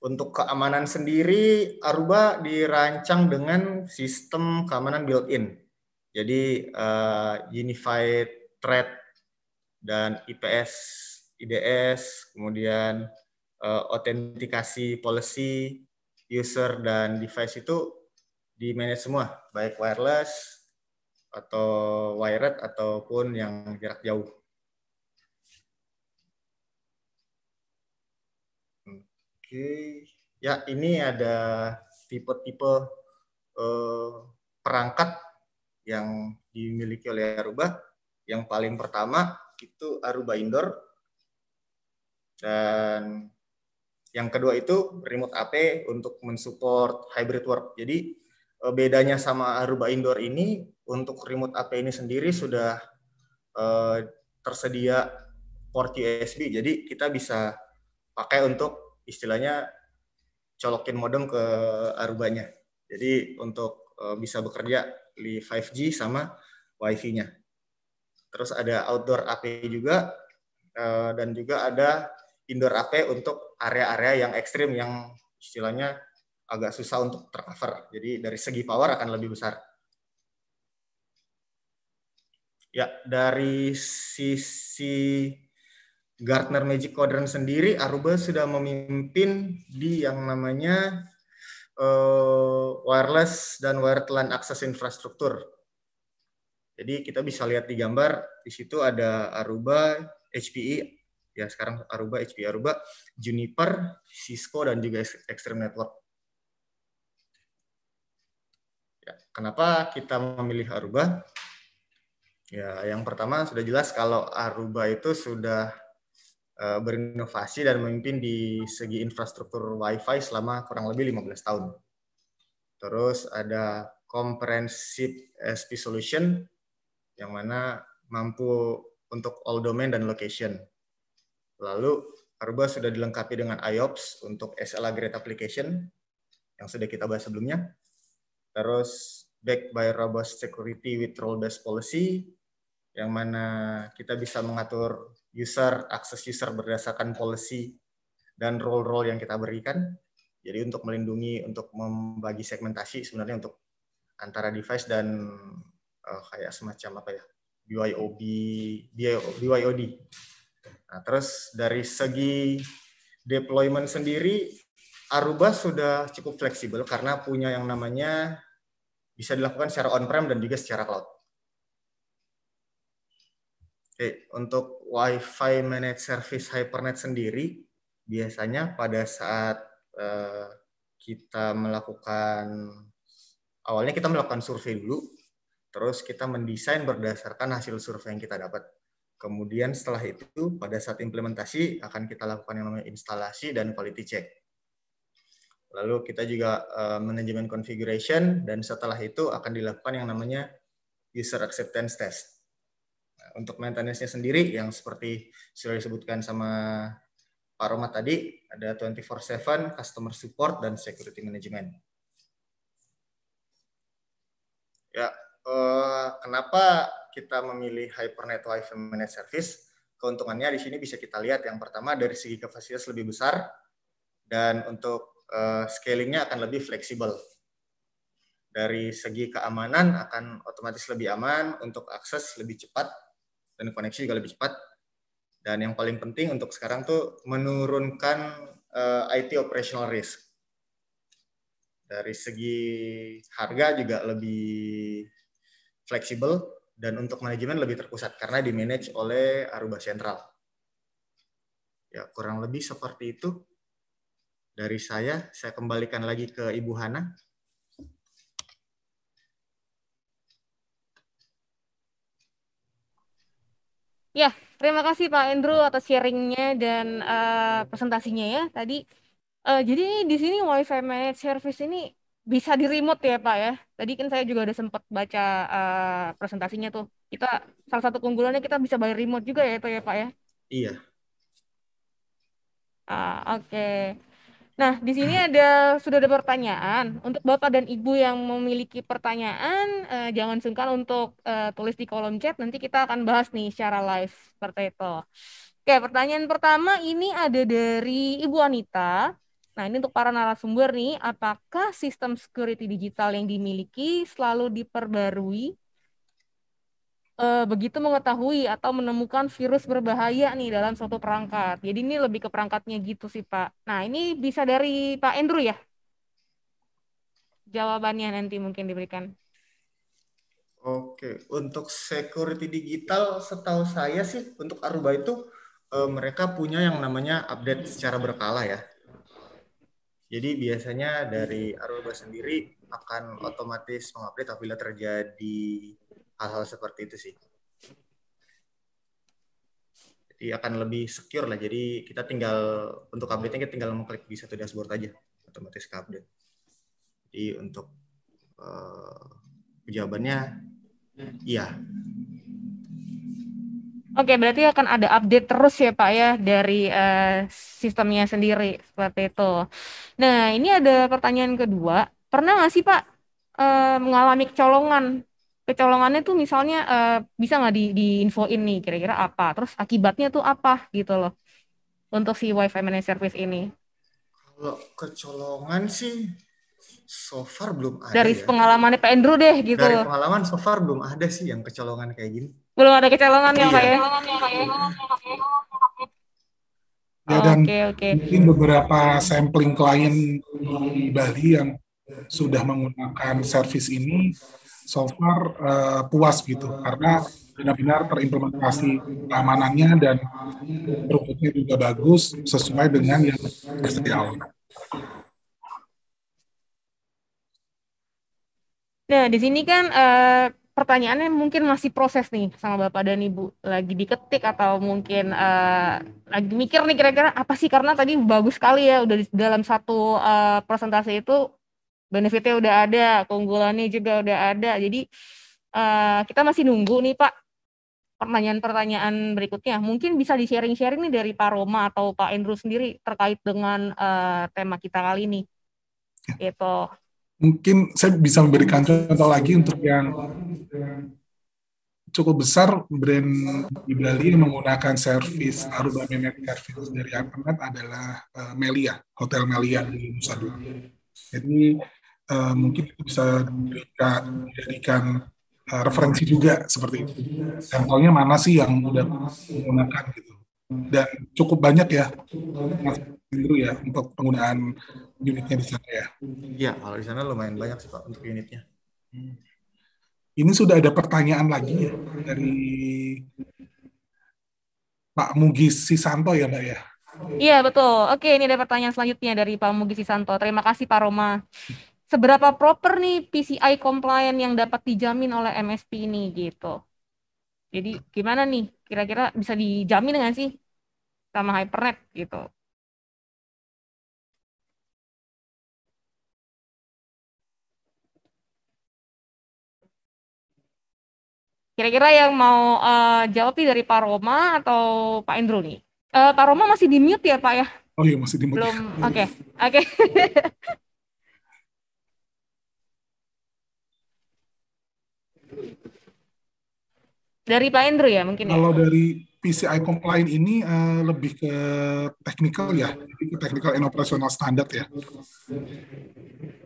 Untuk keamanan sendiri, Aruba dirancang dengan sistem keamanan built-in. Jadi Unified Threat dan IPS, IDS, kemudian autentikasi policy, user dan device itu di manage semua, baik wireless atau wired ataupun yang jarak jauh. Oke, ya ini ada tipe-tipe perangkat yang dimiliki oleh Aruba. Yang paling pertama itu Aruba Indoor, dan yang kedua itu Remote AP untuk mensupport hybrid work. Jadi bedanya sama Aruba Indoor ini, untuk Remote AP ini sendiri sudah tersedia port USB. Jadi kita bisa pakai untuk istilahnya colokin modem ke Arubanya. Jadi untuk bisa bekerja di 5G sama Wi-Fi-nya. Terus ada outdoor AP juga, dan juga ada indoor AP untuk area-area yang ekstrim yang istilahnya agak susah untuk tercover. Jadi dari segi power akan lebih besar. Ya, dari sisi Gartner Magic Quadrant sendiri, Aruba sudah memimpin di yang namanya wireless dan wired LAN access infrastruktur. Jadi kita bisa lihat di gambar, di situ ada Aruba, HPE, ya sekarang Aruba, HPE Aruba, Juniper, Cisco, dan juga Extreme Network. Kenapa kita memilih Aruba? Ya, yang pertama sudah jelas kalau Aruba itu sudah berinovasi dan memimpin di segi infrastruktur Wi-Fi selama kurang lebih 15 tahun. Terus ada comprehensive SP solution yang mana mampu untuk all domain dan location. Lalu Aruba sudah dilengkapi dengan IOPS untuk SLA Grade Application yang sudah kita bahas sebelumnya. Terus backed by robust security with role-based policy yang mana kita bisa mengatur akses user berdasarkan policy dan role-role yang kita berikan. Jadi untuk melindungi, untuk membagi segmentasi sebenarnya untuk antara device dan kayak semacam apa ya, BYOD. Nah, terus dari segi deployment sendiri, Aruba sudah cukup fleksibel karena punya yang namanya bisa dilakukan secara on-prem dan juga secara cloud. Oke, untuk Wi-Fi Managed Service Hypernet sendiri, biasanya pada saat kita awalnya kita melakukan survei dulu, terus kita mendesain berdasarkan hasil survei yang kita dapat. Kemudian setelah itu, pada saat implementasi, akan kita lakukan yang namanya instalasi dan quality check. Lalu kita juga manajemen configuration, dan setelah itu akan dilakukan yang namanya user acceptance test. Nah, untuk maintenance-nya sendiri, yang seperti sudah disebutkan sama Pak Roma tadi, ada 24/7, customer support, dan security management. Ya, kenapa kita memilih Hypernet Wi-Fi Managed Service? Keuntungannya di sini bisa kita lihat. Yang pertama dari segi kapasitas lebih besar dan untuk scalingnya akan lebih fleksibel. Dari segi keamanan akan otomatis lebih aman, untuk akses lebih cepat dan koneksi juga lebih cepat. Dan yang paling penting untuk sekarang tuh menurunkan IT operational risk. Dari segi harga juga lebih fleksibel dan untuk manajemen lebih terpusat karena di-manage oleh Aruba Central. Ya, kurang lebih seperti itu dari saya. Saya kembalikan lagi ke Ibu Hana. Ya, terima kasih Pak Andrew atas sharingnya dan presentasinya ya tadi. Jadi di sini Wi-Fi Managed Service ini bisa di remote ya Pak ya. Tadi kan saya juga udah sempat baca presentasinya tuh. Kita salah satu keunggulannya kita bisa by remote juga ya itu ya Pak ya. Iya. Oke. Nah, di sini sudah ada pertanyaan. Untuk Bapak dan Ibu yang memiliki pertanyaan, jangan sungkan untuk tulis di kolom chat. Nanti kita akan bahas nih secara live seperti itu. Oke, pertanyaan pertama ini ada dari Ibu Anita. Nah, ini untuk para narasumber nih, apakah sistem security digital yang dimiliki selalu diperbarui begitu mengetahui atau menemukan virus berbahaya nih dalam suatu perangkat. Jadi ini lebih ke perangkatnya gitu sih Pak. Nah ini bisa dari Pak Andrew ya? Jawabannya nanti mungkin diberikan. Oke, untuk security digital setahu saya sih untuk Aruba itu mereka punya yang namanya update secara berkala ya. Jadi biasanya dari Aruba sendiri akan otomatis mengupdate apabila terjadi hal-hal seperti itu sih. Jadi akan lebih secure lah. Jadi kita tinggal untuk update-nya kita tinggal mengklik di satu dashboard aja, otomatis ke update. Jadi untuk jawabannya iya. Oke, berarti akan ada update terus ya Pak ya dari sistemnya sendiri seperti itu. Nah, ini ada pertanyaan kedua. Pernah nggak sih Pak mengalami kecolongan? Kecolongannya tuh misalnya bisa nggak diinfoin nih kira-kira apa? Terus akibatnya tuh apa gitu loh untuk si Wi-Fi Managed Service ini? Kalau kecolongan sih so far belum ada Dari ya. pengalamannya Pak Andrew deh gitu. Dari pengalaman so far belum ada sih yang kecolongan kayak gini. Belum ada kecolongan ya Pak ya? Ya, dan Oke. mungkin beberapa sampling klien di Bali yang sudah menggunakan service ini so far puas gitu karena benar-benar terimplementasi keamanannya dan throughputnya juga bagus sesuai dengan yang disediakan. Nah, di sini kan pertanyaannya mungkin masih proses nih sama Bapak dan Ibu. Lagi diketik atau mungkin lagi mikir nih kira-kira apa sih, karena tadi bagus sekali ya udah di dalam satu presentasi itu benefitnya udah ada, keunggulannya juga udah ada. Jadi kita masih nunggu nih Pak pertanyaan-pertanyaan berikutnya. Mungkin bisa di-sharing-sharing nih dari Pak Roma atau Pak Andrew sendiri terkait dengan tema kita kali ini. Gitu. Mungkin saya bisa memberikan contoh lagi untuk yang cukup besar. Brand di Bali yang menggunakan servis Aruba Managed Service dari Hypernet adalah Melia, Hotel Melia di Nusa Dua. Jadi mungkin itu bisa dijadikan referensi juga seperti itu. Sampelnya mana sih yang udah menggunakan gitu. Dan cukup banyak ya, Mas Indro ya, untuk penggunaan unitnya di sana ya. Iya, kalau di sana lumayan banyak sih Pak untuk unitnya. Ini sudah ada pertanyaan lagi ya dari Pak Mugis Sisanto ya Mbak ya. Iya, betul. Oke, ini ada pertanyaan selanjutnya dari Pak Mugi Sisanto. Terima kasih Pak Roma. Seberapa proper nih PCI compliant yang dapat dijamin oleh MSP ini gitu. Jadi gimana nih? Kira-kira bisa dijamin nggak sih sama Hypernet gitu? Kira-kira yang mau jawab nih dari Pak Roma atau Pak Indro nih? Pak Roma masih di mute ya Pak ya? Oh iya masih di mute Belum. ya. Oke. Oke. Dari Pak Indro ya mungkin ya? Kalau dari PCI compliant ini lebih ke technical ya, jadi ke technical and operational standard ya.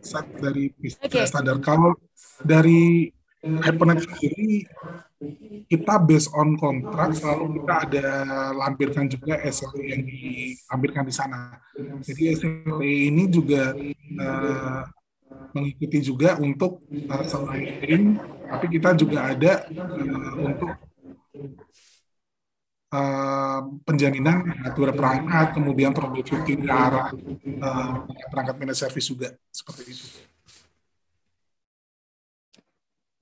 Set dari PCI Oke. standar. Kalau dari Hypernet sendiri, kita based on kontrak selalu kita ada lampirkan juga SLA yang dilampirkan di sana. Jadi SLA ini juga mengikuti juga untuk selain, tapi kita juga ada untuk penjaminan hardware perangkat, kemudian troubleshooting ke arah perangkat managed service juga seperti itu.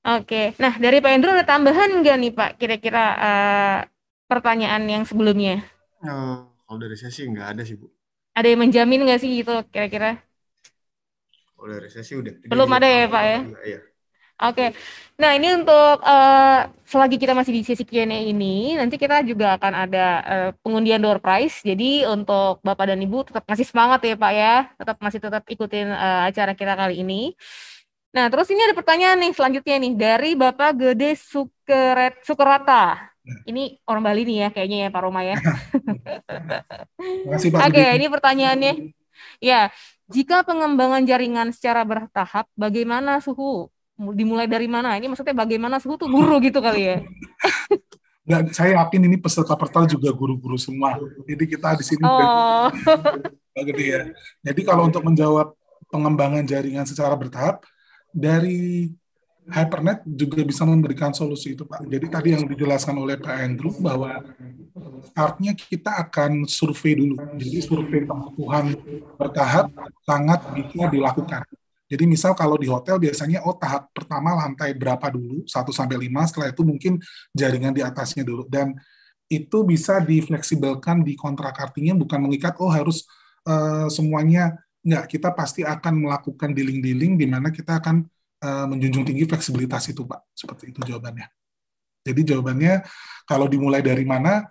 Oke, nah dari Pak Indro ada tambahan nggak nih Pak? Kira-kira pertanyaan yang sebelumnya? Kalau dari saya sih nggak ada sih Bu. Ada yang menjamin nggak sih gitu kira-kira? Kalau dari saya sih udah Belum ada ya Pak ya? Iya. Oke, nah ini untuk selagi kita masih di sesi Q&A ini, nanti kita juga akan ada pengundian door prize. Jadi untuk Bapak dan Ibu tetap masih semangat ya Pak ya, tetap ikutin acara kita kali ini. Nah, terus ini ada pertanyaan nih selanjutnya nih dari Bapak Gede Sukerata. Ini orang Bali nih ya kayaknya ya Pak Roma ya. Terima kasih Pak Oke, Gede. ini pertanyaannya. Ya, jika pengembangan jaringan secara bertahap, bagaimana suhu? Dimulai dari mana? Ini maksudnya bagaimana suhu tuh guru gitu kali ya? Dan saya yakin ini peserta pertal juga guru-guru semua. Jadi kita di sini Oh, Pak Gede ya. Jadi kalau untuk menjawab pengembangan jaringan secara bertahap, dari Hypernet juga bisa memberikan solusi itu, Pak. Jadi tadi yang dijelaskan oleh Pak Andrew bahwa startnya kita akan survei dulu. Jadi survei kebutuhan bertahap sangat bisa dilakukan. Jadi misal kalau di hotel biasanya tahap pertama lantai berapa dulu, 1 sampai 5, setelah itu mungkin jaringan di atasnya dulu. Dan itu bisa difleksibelkan di kontrak, artinya bukan mengikat harus semuanya. Enggak, kita pasti akan melakukan dealing-dealing di mana kita akan menjunjung tinggi fleksibilitas itu, Pak. Seperti itu jawabannya. Jadi jawabannya kalau dimulai dari mana,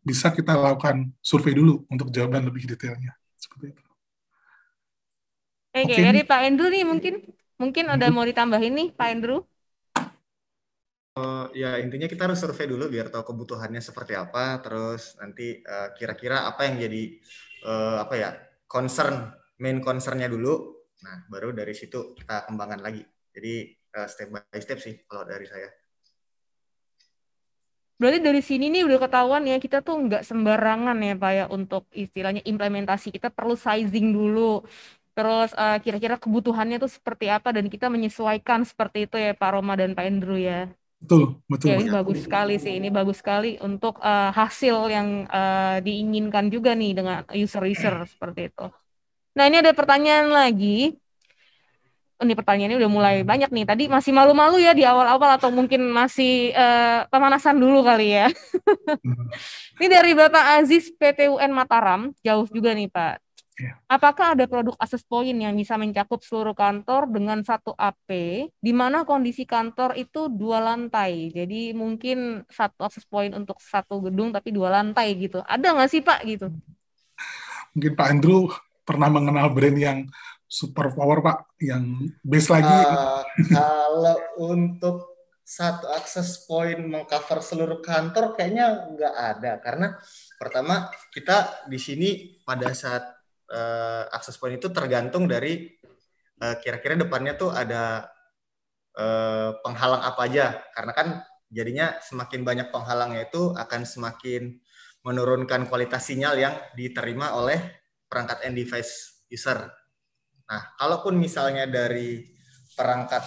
bisa kita lakukan survei dulu untuk jawaban lebih detailnya. Seperti itu. oke. Oke, Dari Pak Andrew nih mungkin ada mau ditambahin nih Pak Andrew? Ya intinya kita harus survei dulu biar tahu kebutuhannya seperti apa, terus nanti kira-kira apa yang jadi main concernnya dulu. Nah baru dari situ kita kembangkan lagi. Jadi step by step sih kalau dari saya. Berarti dari sini nih udah ketahuan ya, kita tuh nggak sembarangan ya Pak ya untuk istilahnya implementasi. Kita perlu sizing dulu. Terus kira-kira kebutuhannya tuh seperti apa dan kita menyesuaikan seperti itu ya Pak Roma dan Pak Andrew ya. betul, Ya Pak. ini bagus sekali sih, ini bagus sekali untuk hasil yang diinginkan juga nih dengan user-user seperti itu. Nah ini ada pertanyaan lagi. ini pertanyaannya udah mulai banyak nih. Tadi masih malu-malu ya di awal-awal atau mungkin masih pemanasan dulu kali ya. Ini dari Bapak Aziz PTUN Mataram, jauh juga nih Pak. Ya. Apakah ada produk akses point yang bisa mencakup seluruh kantor dengan satu AP, di mana kondisi kantor itu 2 lantai? Jadi mungkin satu akses point untuk satu gedung tapi 2 lantai gitu. Ada nggak sih Pak gitu? Mungkin Pak Andrew pernah mengenal brand yang super power Pak, yang base lagi. Kalau untuk satu akses point mengcover seluruh kantor kayaknya nggak ada, karena pertama kita di sini pada saat akses point itu tergantung dari kira-kira depannya tuh ada penghalang apa aja, karena kan jadinya semakin banyak penghalangnya itu akan semakin menurunkan kualitas sinyal yang diterima oleh perangkat end device user. Nah, kalaupun misalnya dari perangkat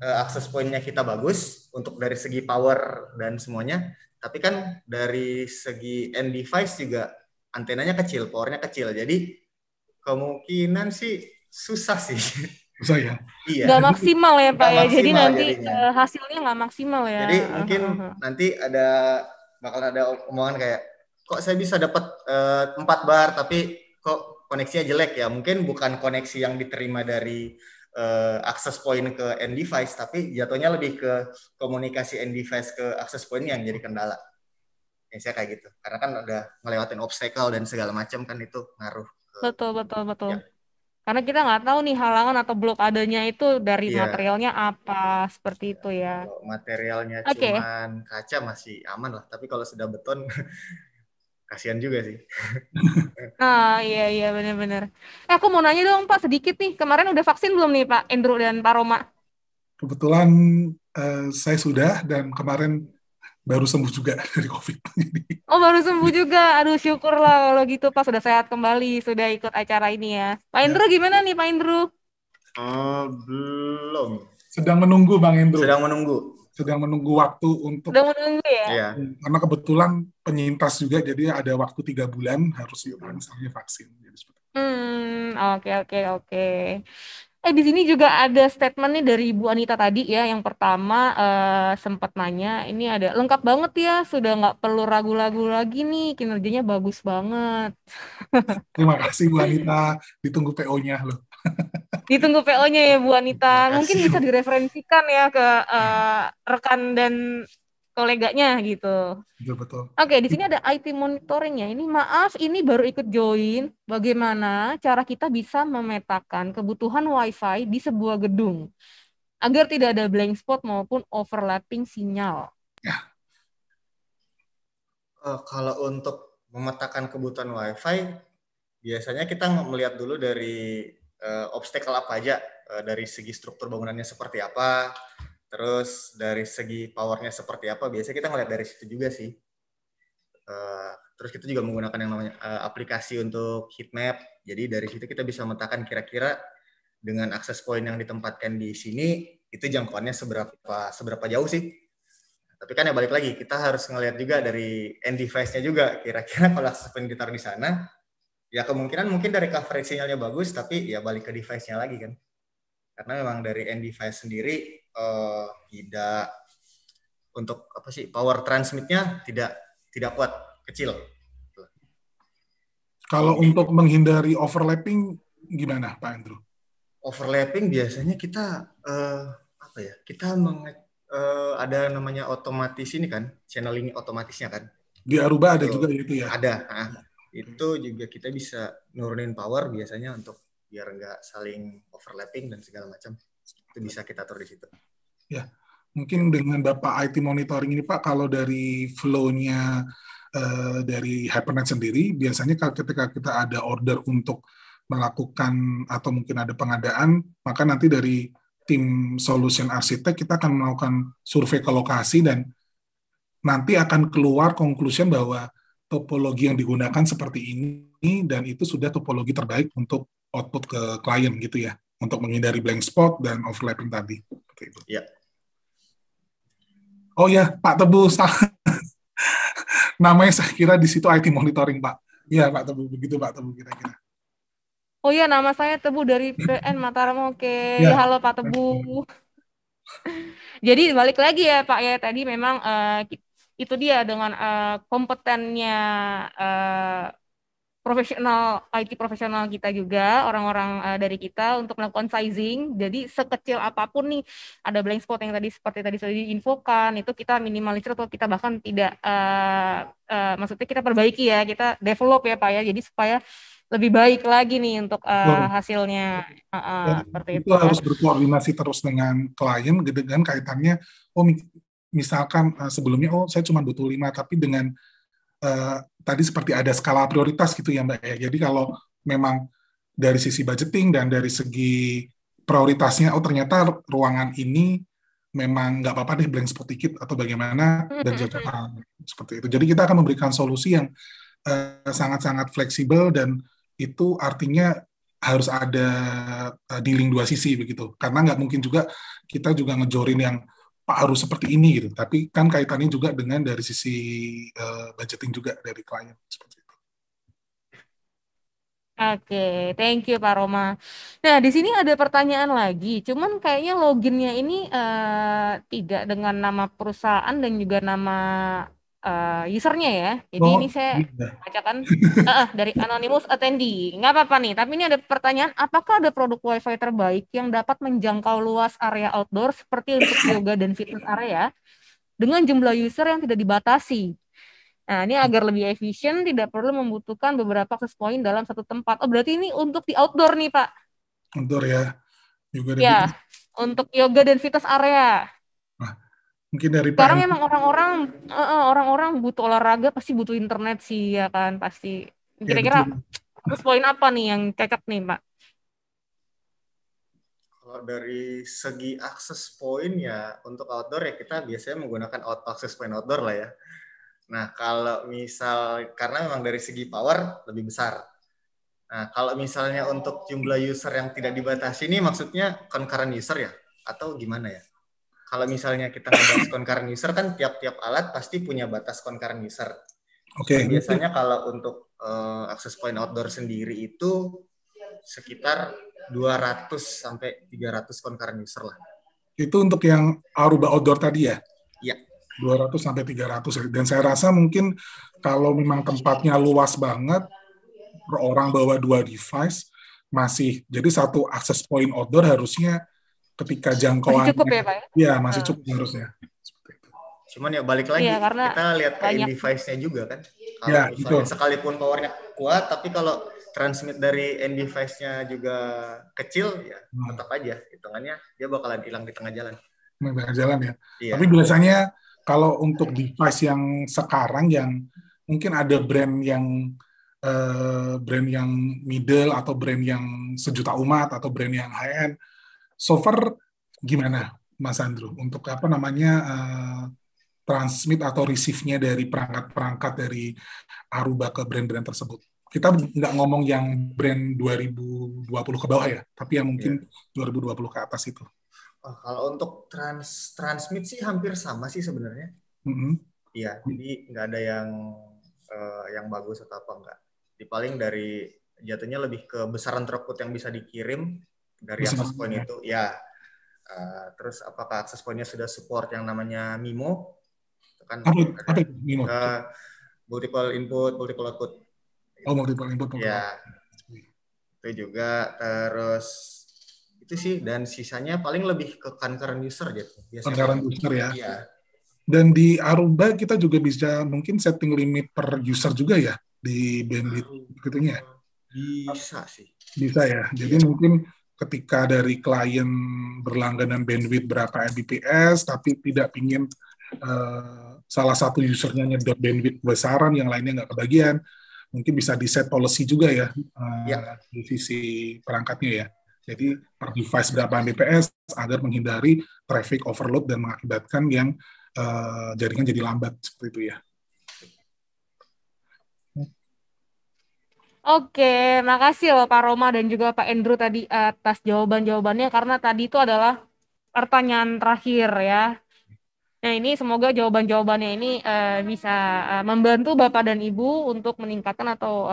akses point-nya kita bagus untuk dari segi power dan semuanya, tapi kan dari segi end device juga antenanya kecil, powernya kecil, jadi kemungkinan sih susah sih. Susah ya? Iya. Nggak maksimal ya Pak ya, jadi nanti jadinya. hasilnya nggak maksimal ya. Jadi mungkin nanti bakal ada omongan kayak, kok saya bisa dapat 4 bar tapi kok koneksinya jelek ya? Mungkin bukan koneksi yang diterima dari access point ke end device, tapi jatuhnya lebih ke komunikasi end device ke access point yang jadi kendala. Ya, saya kayak gitu. Karena kan udah ngelewatin obstacle dan segala macam, kan itu ngaruh. Betul. Ya. Karena kita nggak tahu nih halangan atau blokadenya itu dari Iya. materialnya apa, seperti itu ya. Kalau materialnya Oke. cuman kaca masih aman lah, tapi kalau sudah beton kasihan juga sih. Iya benar-benar. Aku mau nanya dong Pak sedikit nih, kemarin udah vaksin belum nih Pak Endro dan Pak Roma? Kebetulan saya sudah, dan kemarin baru sembuh juga dari COVID. Oh baru sembuh juga, aduh syukurlah kalau gitu Pak, sudah sehat kembali, sudah ikut acara ini ya. Pak Endro gimana nih Pak Endro? Belum. Sedang menunggu Bang Endro. Sedang menunggu waktu untuk. Sedang menunggu ya? Iya. Karena kebetulan penyintas juga, jadi ada waktu 3 bulan harus misalnya vaksin. Oke. Di sini juga ada statement nih dari Bu Anita tadi ya. Yang pertama sempat nanya, ini ada lengkap banget ya, sudah nggak perlu ragu-ragu lagi nih, kinerjanya bagus banget. Terima kasih Bu Anita, ditunggu PO-nya loh. Ditunggu PO-nya ya Bu Anita. Mungkin bisa direferensikan ya ke rekan dan koleganya gitu. Betul. Oke, di sini ada IT monitoring ya. Ini maaf, ini baru ikut join. Bagaimana cara kita bisa memetakan kebutuhan WiFi di sebuah gedung agar tidak ada blank spot maupun overlapping sinyal? Ya. Kalau untuk memetakan kebutuhan WiFi, biasanya kita melihat dulu dari obstacle apa aja, dari segi struktur bangunannya seperti apa, terus dari segi powernya seperti apa. Biasanya kita ngeliat dari situ juga sih. Terus kita juga menggunakan yang namanya aplikasi untuk heatmap. Jadi dari situ kita bisa memetakan kira-kira dengan akses point yang ditempatkan di sini itu jangkauannya seberapa jauh sih. Tapi kan ya balik lagi, kita harus ngelihat juga dari end device-nya juga. Kira-kira kalau akses point ditaruh di sana, ya kemungkinan mungkin dari coverage sinyalnya bagus, tapi ya balik ke device-nya lagi kan. Karena memang dari end device sendiri tidak, untuk apa sih, power transmit-nya tidak kuat, kecil. Kalau untuk menghindari overlapping gimana Pak Andrew? Overlapping biasanya kita kita ada namanya otomatis ini kan, channeling otomatisnya kan. Di Aruba ada juga itu ya? Ada. Itu juga kita bisa nurunin power biasanya untuk biar nggak saling overlapping dan segala macam. Itu bisa kita atur di situ. Ya, mungkin dengan Bapak IT monitoring ini Pak, kalau dari flow-nya dari HyperNet sendiri, biasanya ketika kita ada order untuk melakukan atau mungkin ada pengadaan, maka nanti dari tim solution arsitek kita akan melakukan survei ke lokasi dan nanti akan keluar conclusion bahwa topologi yang digunakan seperti ini dan itu sudah topologi terbaik untuk output ke klien gitu ya, untuk menghindari blank spot dan overlapping tadi. Seperti itu. Ya. Oh ya, Pak Tebu, namanya saya kira di situ IT monitoring Pak. Iya Pak Tebu, begitu Pak Tebu kira-kira. Oh ya, nama saya Tebu dari PN Mataram. Oke, ya Ya, halo Pak Tebu. Jadi balik lagi ya Pak ya, tadi memang itu dia dengan kompetennya eh, profesional IT profesional kita juga orang-orang dari kita untuk melakukan sizing. Jadi sekecil apapun nih ada blank spot yang tadi seperti tadi sudah diinfokan itu kita minimalisir atau kita bahkan tidak maksudnya kita perbaiki ya, kita develop ya Pak ya. Jadi supaya lebih baik lagi nih untuk betul. hasilnya. Dan Seperti itu itu ya. harus berkoordinasi terus dengan klien dengan kaitannya, oh misalkan sebelumnya, oh saya cuma butuh 5, tapi dengan tadi seperti ada skala prioritas gitu ya Mbak ya. Jadi kalau memang dari sisi budgeting dan dari segi prioritasnya, oh ternyata ruangan ini memang nggak apa-apa deh blank spot dikit atau bagaimana, dan jaga seperti itu. Jadi kita akan memberikan solusi yang sangat-sangat fleksibel, dan itu artinya harus ada dealing dua sisi begitu. Karena nggak mungkin juga kita juga ngejorin yang Pak harus seperti ini gitu. Tapi kan kaitannya juga dengan dari sisi budgeting juga dari klien seperti itu. Oke, thank you Pak Roma. Nah, di sini ada pertanyaan lagi. Cuman kayaknya loginnya ini tidak dengan nama perusahaan dan juga nama usernya ya. Jadi ini Oh, saya iya. bacakan dari Anonymous Attendee. Nggak apa-apa nih, tapi ini ada pertanyaan, apakah ada produk WiFi terbaik yang dapat menjangkau luas area outdoor seperti untuk yoga dan fitness area dengan jumlah user yang tidak dibatasi? Nah, ini agar lebih efisien, tidak perlu membutuhkan beberapa akses point dalam satu tempat. Oh, berarti ini untuk di outdoor nih, Pak. Outdoor ya, juga dan Ya, fitness. untuk yoga dan fitness area. Nah, mungkin dari Pak Sekarang Endro. emang orang-orang butuh olahraga, pasti butuh internet sih, ya kan? Pasti. Ya Kira-kira betul. akses point apa nih yang cocok nih, Pak? Kalau dari segi akses point ya untuk outdoor ya kita biasanya menggunakan akses point outdoor lah ya. Nah kalau misal karena memang dari segi power lebih besar. Nah kalau misalnya untuk jumlah user yang tidak dibatasi ini maksudnya concurrent user ya atau gimana ya? Kalau misalnya kita ngebahas concurrent user kan tiap-tiap alat pasti punya batas concurrent user. Oke, Cuman biasanya kalau untuk access point outdoor sendiri itu sekitar 200 sampai 300 concurrent user lah. itu untuk yang Aruba outdoor tadi ya? Iya. 200 sampai 300 ya. Dan saya rasa mungkin kalau memang tempatnya luas banget, per orang bawa 2 device, masih. Jadi satu access point outdoor harusnya ketika Masih cukup jangkauannya, ya, Pak? ya masih cukup harusnya. Cuman ya balik Iya, lagi, karena kita lihat ke banyak. end-device-nya juga kan. Kalau Ya, misalnya betul. sekalipun powernya kuat, tapi kalau transmit dari end-device-nya juga kecil, ya tetap aja hitungannya dia bakalan hilang di tengah jalan. Tengah jalan ya. Iya. Tapi biasanya kalau untuk device yang sekarang yang mungkin ada brand yang middle atau brand yang sejuta umat atau brand yang high end, so far gimana Mas Andrew untuk apa namanya transmit atau receive-nya dari perangkat-perangkat dari Aruba ke brand-brand tersebut? Kita nggak ngomong yang brand 2020 ke bawah ya, tapi yang mungkin 2020 ke atas itu. Oh, kalau untuk transmit sih hampir sama sih sebenarnya. Iya, jadi nggak ada yang bagus atau apa enggak. Di paling dari jatuhnya lebih ke besaran throughput yang bisa dikirim dari access point itu. Ya, terus apakah access point-nya sudah support yang namanya MIMO? Itu kan apa itu MIMO? Multiple input, multiple output. Oh, multiple input. Ya, itu juga. Terus itu sih, dan sisanya paling lebih ke concurrent user gitu. Concurrent user ya. Iya. Dan di Aruba kita juga bisa mungkin setting limit per user juga ya di bandwidth gitunya. Bisa sih. Bisa ya. Jadi mungkin ketika dari klien berlangganan bandwidth berapa Mbps, tapi tidak ingin salah satu usernya nyedot bandwidth besaran, yang lainnya nggak kebagian, mungkin bisa di set policy juga ya, di sisi perangkatnya ya. Jadi per device berapa Mbps agar menghindari traffic overload dan mengakibatkan yang jaringan jadi lambat seperti itu ya. Oke, makasih loh Pak Roma dan juga Pak Andrew tadi atas jawaban-jawabannya, karena tadi itu adalah pertanyaan terakhir ya. Nah, ini semoga jawaban-jawabannya ini bisa membantu Bapak dan Ibu untuk meningkatkan atau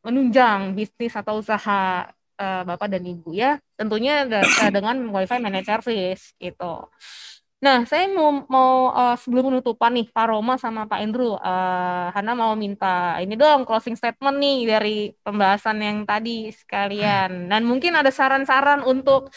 menunjang bisnis atau usaha Bapak dan Ibu ya. Tentunya dengan Wi-Fi Managed Service gitu. Nah, saya mau sebelum penutupan nih, Pak Roma sama Pak Andrew, Hana mau minta ini dong closing statement nih dari pembahasan yang tadi sekalian. Dan mungkin ada saran-saran untuk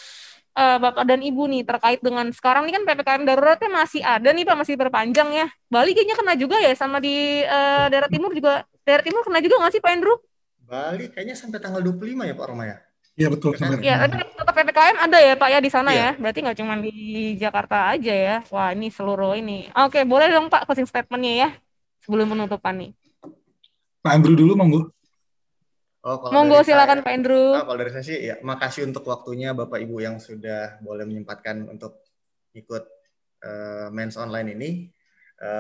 Bapak dan Ibu nih terkait dengan sekarang ini kan PPKM daruratnya masih ada nih Pak, masih berpanjang ya. Bali kayaknya kena juga ya, sama di daerah timur juga. Daerah timur kena juga nggak sih Pak Andrew? Bali kayaknya sampai tanggal 25 ya Pak Roma ya? Iya betul. Ya, tapi tetap PPKM ada ya Pak ya di sana Iya. ya. Berarti nggak cuma di Jakarta aja ya. Wah, ini seluruh ini. Oke, boleh dong Pak closing statement-nya ya sebelum penutupan nih. Pak Andrew dulu monggo. Monggo silakan Pak Andrew. Kalau dari saya sih ya makasih untuk waktunya Bapak Ibu yang sudah boleh menyempatkan untuk ikut Mens Online ini.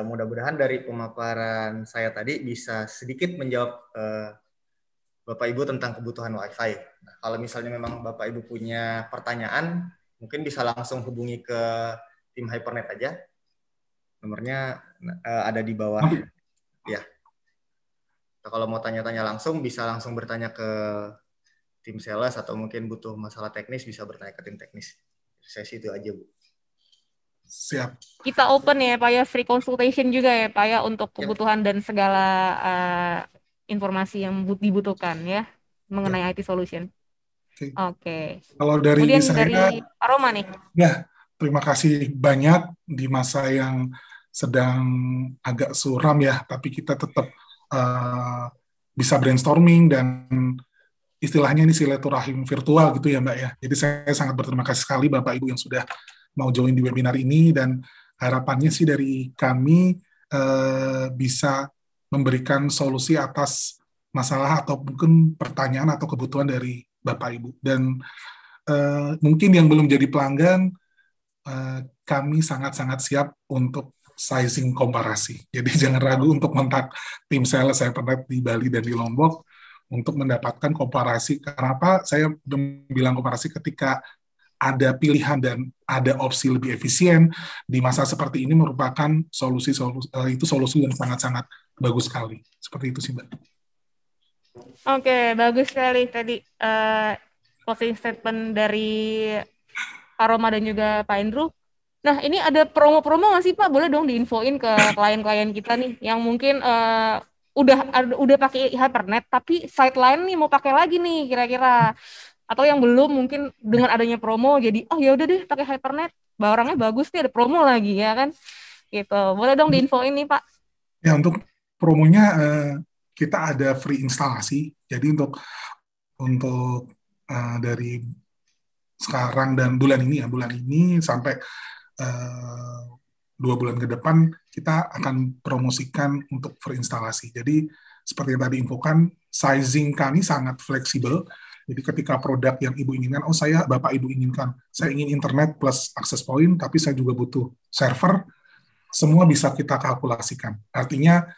Mudah-mudahan dari pemaparan saya tadi bisa sedikit menjawab Bapak Ibu tentang kebutuhan Wi-Fi. Nah, kalau misalnya memang Bapak Ibu punya pertanyaan, mungkin bisa langsung hubungi ke tim Hypernet aja. Nomornya ada di bawah. Ya. Nah, kalau mau tanya-tanya langsung, bisa langsung bertanya ke tim sales atau mungkin butuh masalah teknis, bisa bertanya ke tim teknis. Sesi itu aja, Bu. Siap. Kita open ya Pak ya, free consultation juga ya Pak ya untuk kebutuhan dan segala informasi yang dibutuhkan ya mengenai IT solution. Oke. Kalau dari kemudian saya, dari Aroma nih. Ya, terima kasih banyak di masa yang sedang agak suram ya, tapi kita tetap bisa brainstorming dan istilahnya ini silaturahim virtual gitu ya Mbak ya. Jadi saya sangat berterima kasih sekali Bapak Ibu yang sudah mau join di webinar ini, dan harapannya sih dari kami bisa memberikan solusi atas masalah atau mungkin pertanyaan atau kebutuhan dari Bapak Ibu. Dan mungkin yang belum jadi pelanggan, kami sangat-sangat siap untuk sizing komparasi. Jadi jangan ragu untuk kontak tim sales Hypernet di Bali dan di Lombok untuk mendapatkan komparasi. Kenapa saya bilang komparasi? Ketika ada pilihan dan ada opsi lebih efisien di masa seperti ini merupakan solusi yang sangat-sangat bagus sekali. Seperti itu sih, Mbak. Oke, bagus sekali tadi closing statement dari Pak Roma dan juga Pak Andrew. Nah, ini ada promo-promo nggak sih Pak? Boleh dong diinfoin ke klien-klien kita nih yang mungkin udah pakai Hypernet tapi site lain nih mau pakai lagi nih kira-kira, atau yang belum mungkin dengan adanya promo jadi oh ya udah deh pakai Hypernet, barangnya bagus nih ada promo lagi ya kan? Gitu. Boleh dong diinfoin nih Pak. Ya, untuk promonya kita ada free instalasi. Jadi untuk dari sekarang dan bulan ini sampai 2 bulan ke depan kita akan promosikan untuk free instalasi. Jadi seperti yang tadi infokan, sizing kami sangat fleksibel. Jadi ketika produk yang Ibu inginkan, Bapak Ibu inginkan, saya ingin internet plus access point, tapi saya juga butuh server, semua bisa kita kalkulasikan. Artinya,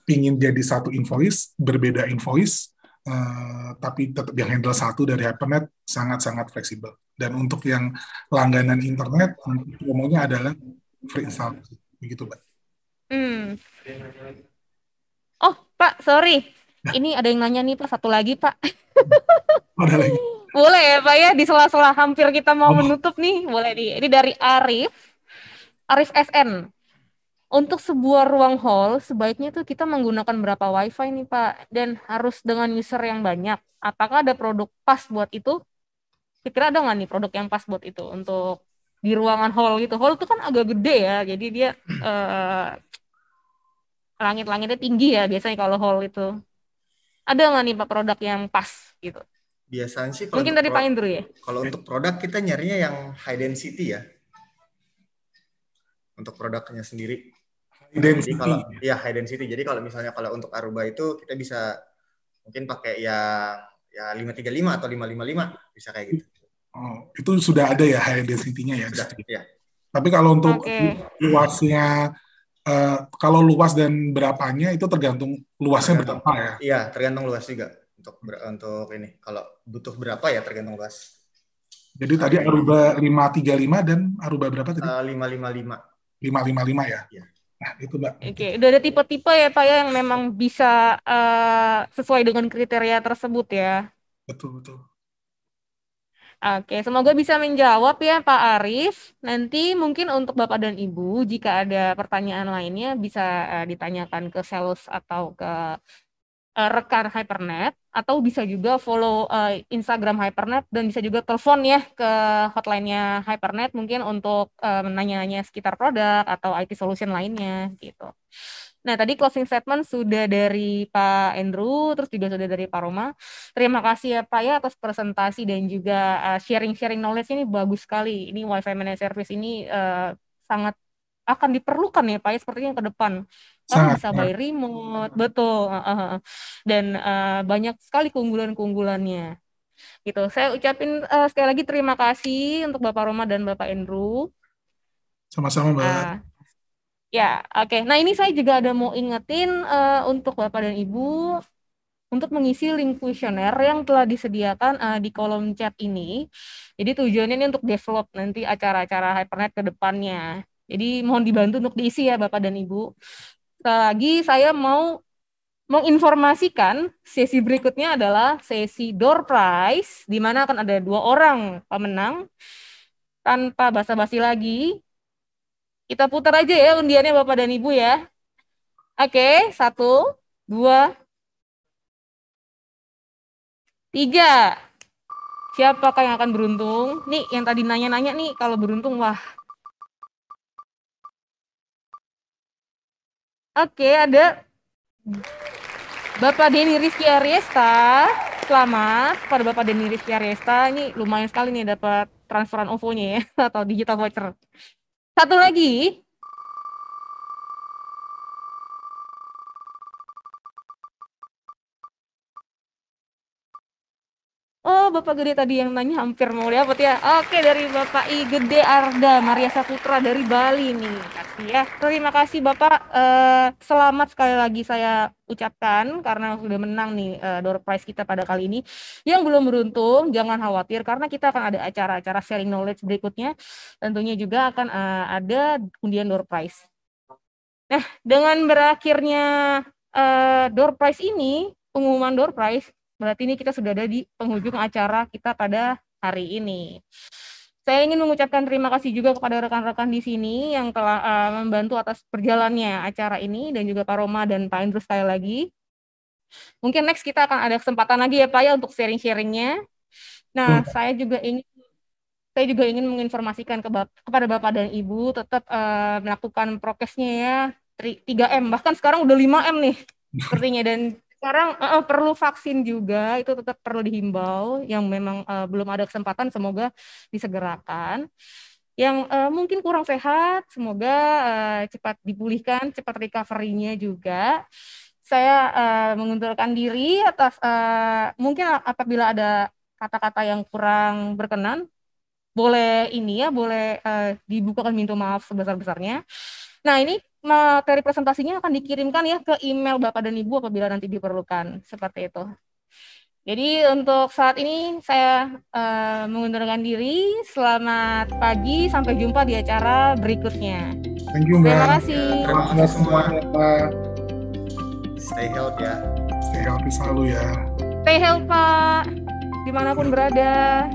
ingin jadi satu invoice, berbeda invoice, tapi tetap yang handle satu dari Hypernet, sangat-sangat fleksibel. Dan untuk yang langganan internet, promonya adalah free instalasi. Begitu, Mbak. Oh, Pak, sorry. Ini ada yang nanya nih, Pak. Satu lagi, Pak. Ada lagi. Boleh ya, Pak ya? Di sela-sela hampir kita mau menutup nih. Boleh nih. Ini dari Arif SN. Untuk sebuah ruang hall, sebaiknya tuh kita menggunakan berapa wifi nih, Pak? Dan harus dengan user yang banyak. Apakah ada produk pas buat itu? Kira-kira ada nggak nih produk yang pas buat itu? Untuk di ruangan hall gitu. Hall itu kan agak gede ya. Jadi dia langit-langitnya tinggi ya biasanya kalau hall itu. Ada nggak nih Pak produk yang pas gitu? Biasanya sih mungkin dari Pak Indru ya. Kalau untuk produk kita nyarinya yang high density ya. Untuk produknya sendiri. Jadi kalau high density. Jadi kalau misalnya kalau untuk Aruba itu kita bisa mungkin pakai yang 535 atau 555 bisa kayak gitu. Oh, itu sudah ada ya high density-nya ya? Sudah, ya. Tapi kalau untuk luasnya, kalau luas dan berapanya itu tergantung luasnya berapa ya? Iya, tergantung luas juga. Untuk ini, kalau butuh berapa ya tergantung luas. Jadi tadi Aruba 535 dan Aruba berapa tadi? 555. 555 ya. Iya. Nah, itu Mbak. Oke, udah ada tipe-tipe ya Pak ya yang memang bisa sesuai dengan kriteria tersebut ya. Betul. Oke, semoga bisa menjawab ya Pak Arif. Nanti mungkin untuk Bapak dan Ibu, jika ada pertanyaan lainnya bisa ditanyakan ke sales atau ke rekan Hypernet, atau bisa juga follow Instagram Hypernet dan bisa juga telepon ya ke hotline-nya Hypernet mungkin untuk menanya-nanya sekitar produk atau IT solution lainnya gitu. Nah, tadi closing statement sudah dari Pak Andrew, terus juga sudah dari Pak Roma. Terima kasih ya Pak ya atas presentasi dan juga sharing-sharing knowledge ini bagus sekali. Ini Wi-Fi Managed Service ini sangat akan diperlukan ya Pak ya sepertinya ke depan. Karena Sangat. bisa by remote, betul. Dan banyak sekali keunggulan-keunggulannya. Gitu. Saya ucapin sekali lagi terima kasih untuk Bapak Roma dan Bapak Andrew. Sama-sama Mbak. Ya, oke. Nah, ini saya juga ada mau ingetin untuk Bapak dan Ibu untuk mengisi link kuesioner yang telah disediakan di kolom chat ini. Jadi tujuannya ini untuk develop nanti acara-acara Hypernet ke depannya. Jadi mohon dibantu untuk diisi ya Bapak dan Ibu. Sekali lagi saya mau menginformasikan sesi berikutnya adalah sesi door prize, di mana akan ada 2 orang pemenang. Tanpa basa-basi lagi, kita putar aja ya undiannya Bapak dan Ibu ya. Oke, 1, 2, 3. Siapakah yang akan beruntung? Nih, yang tadi nanya-nanya nih, kalau beruntung, wah. Oke, ada Bapak Denny Rizky Ariesta. Selamat pada Bapak Denny Rizky Ariesta. Ini lumayan sekali nih dapat transferan OVO-nya ya, atau digital voucher. Satu lagi. Oh, Bapak Gede tadi yang nanya hampir mau dapat ya. Oke, dari Bapak I Gede Arda Maria Saputra dari Bali nih. Kasih ya. Terima kasih Bapak. Selamat sekali lagi saya ucapkan karena sudah menang nih door prize kita pada kali ini. Yang belum beruntung jangan khawatir karena kita akan ada acara-acara sharing knowledge berikutnya. Tentunya juga akan ada undian door prize. Nah, dengan berakhirnya door prize ini, pengumuman door prize, berarti ini kita sudah ada di penghujung acara kita pada hari ini. Saya ingin mengucapkan terima kasih juga kepada rekan-rekan di sini yang telah membantu atas perjalannya acara ini dan juga Pak Roma dan Pak Andrew sekali lagi. Mungkin next kita akan ada kesempatan lagi ya Pak ya untuk sharing-sharingnya. Nah, saya juga ingin menginformasikan kepada Bapak dan Ibu tetap melakukan prokesnya ya 3M, bahkan sekarang udah 5M nih sepertinya, dan sekarang perlu vaksin juga, itu tetap perlu dihimbau. Yang memang belum ada kesempatan semoga disegerakan. Yang mungkin kurang sehat semoga cepat dipulihkan, cepat recovery-nya juga. Saya mengundurkan diri atas mungkin apabila ada kata-kata yang kurang berkenan boleh dibukakan pintu maaf sebesar-besarnya. Nah, ini materi presentasinya akan dikirimkan ya ke email Bapak dan Ibu apabila nanti diperlukan, seperti itu. Jadi untuk saat ini saya mengundurkan diri. Selamat pagi, sampai jumpa di acara berikutnya. Thank you Mbak. Terima kasih. Terima kasih semuanya Pak. Stay healthy ya. Stay healthy selalu ya. Stay healthy Pak, dimanapun berada.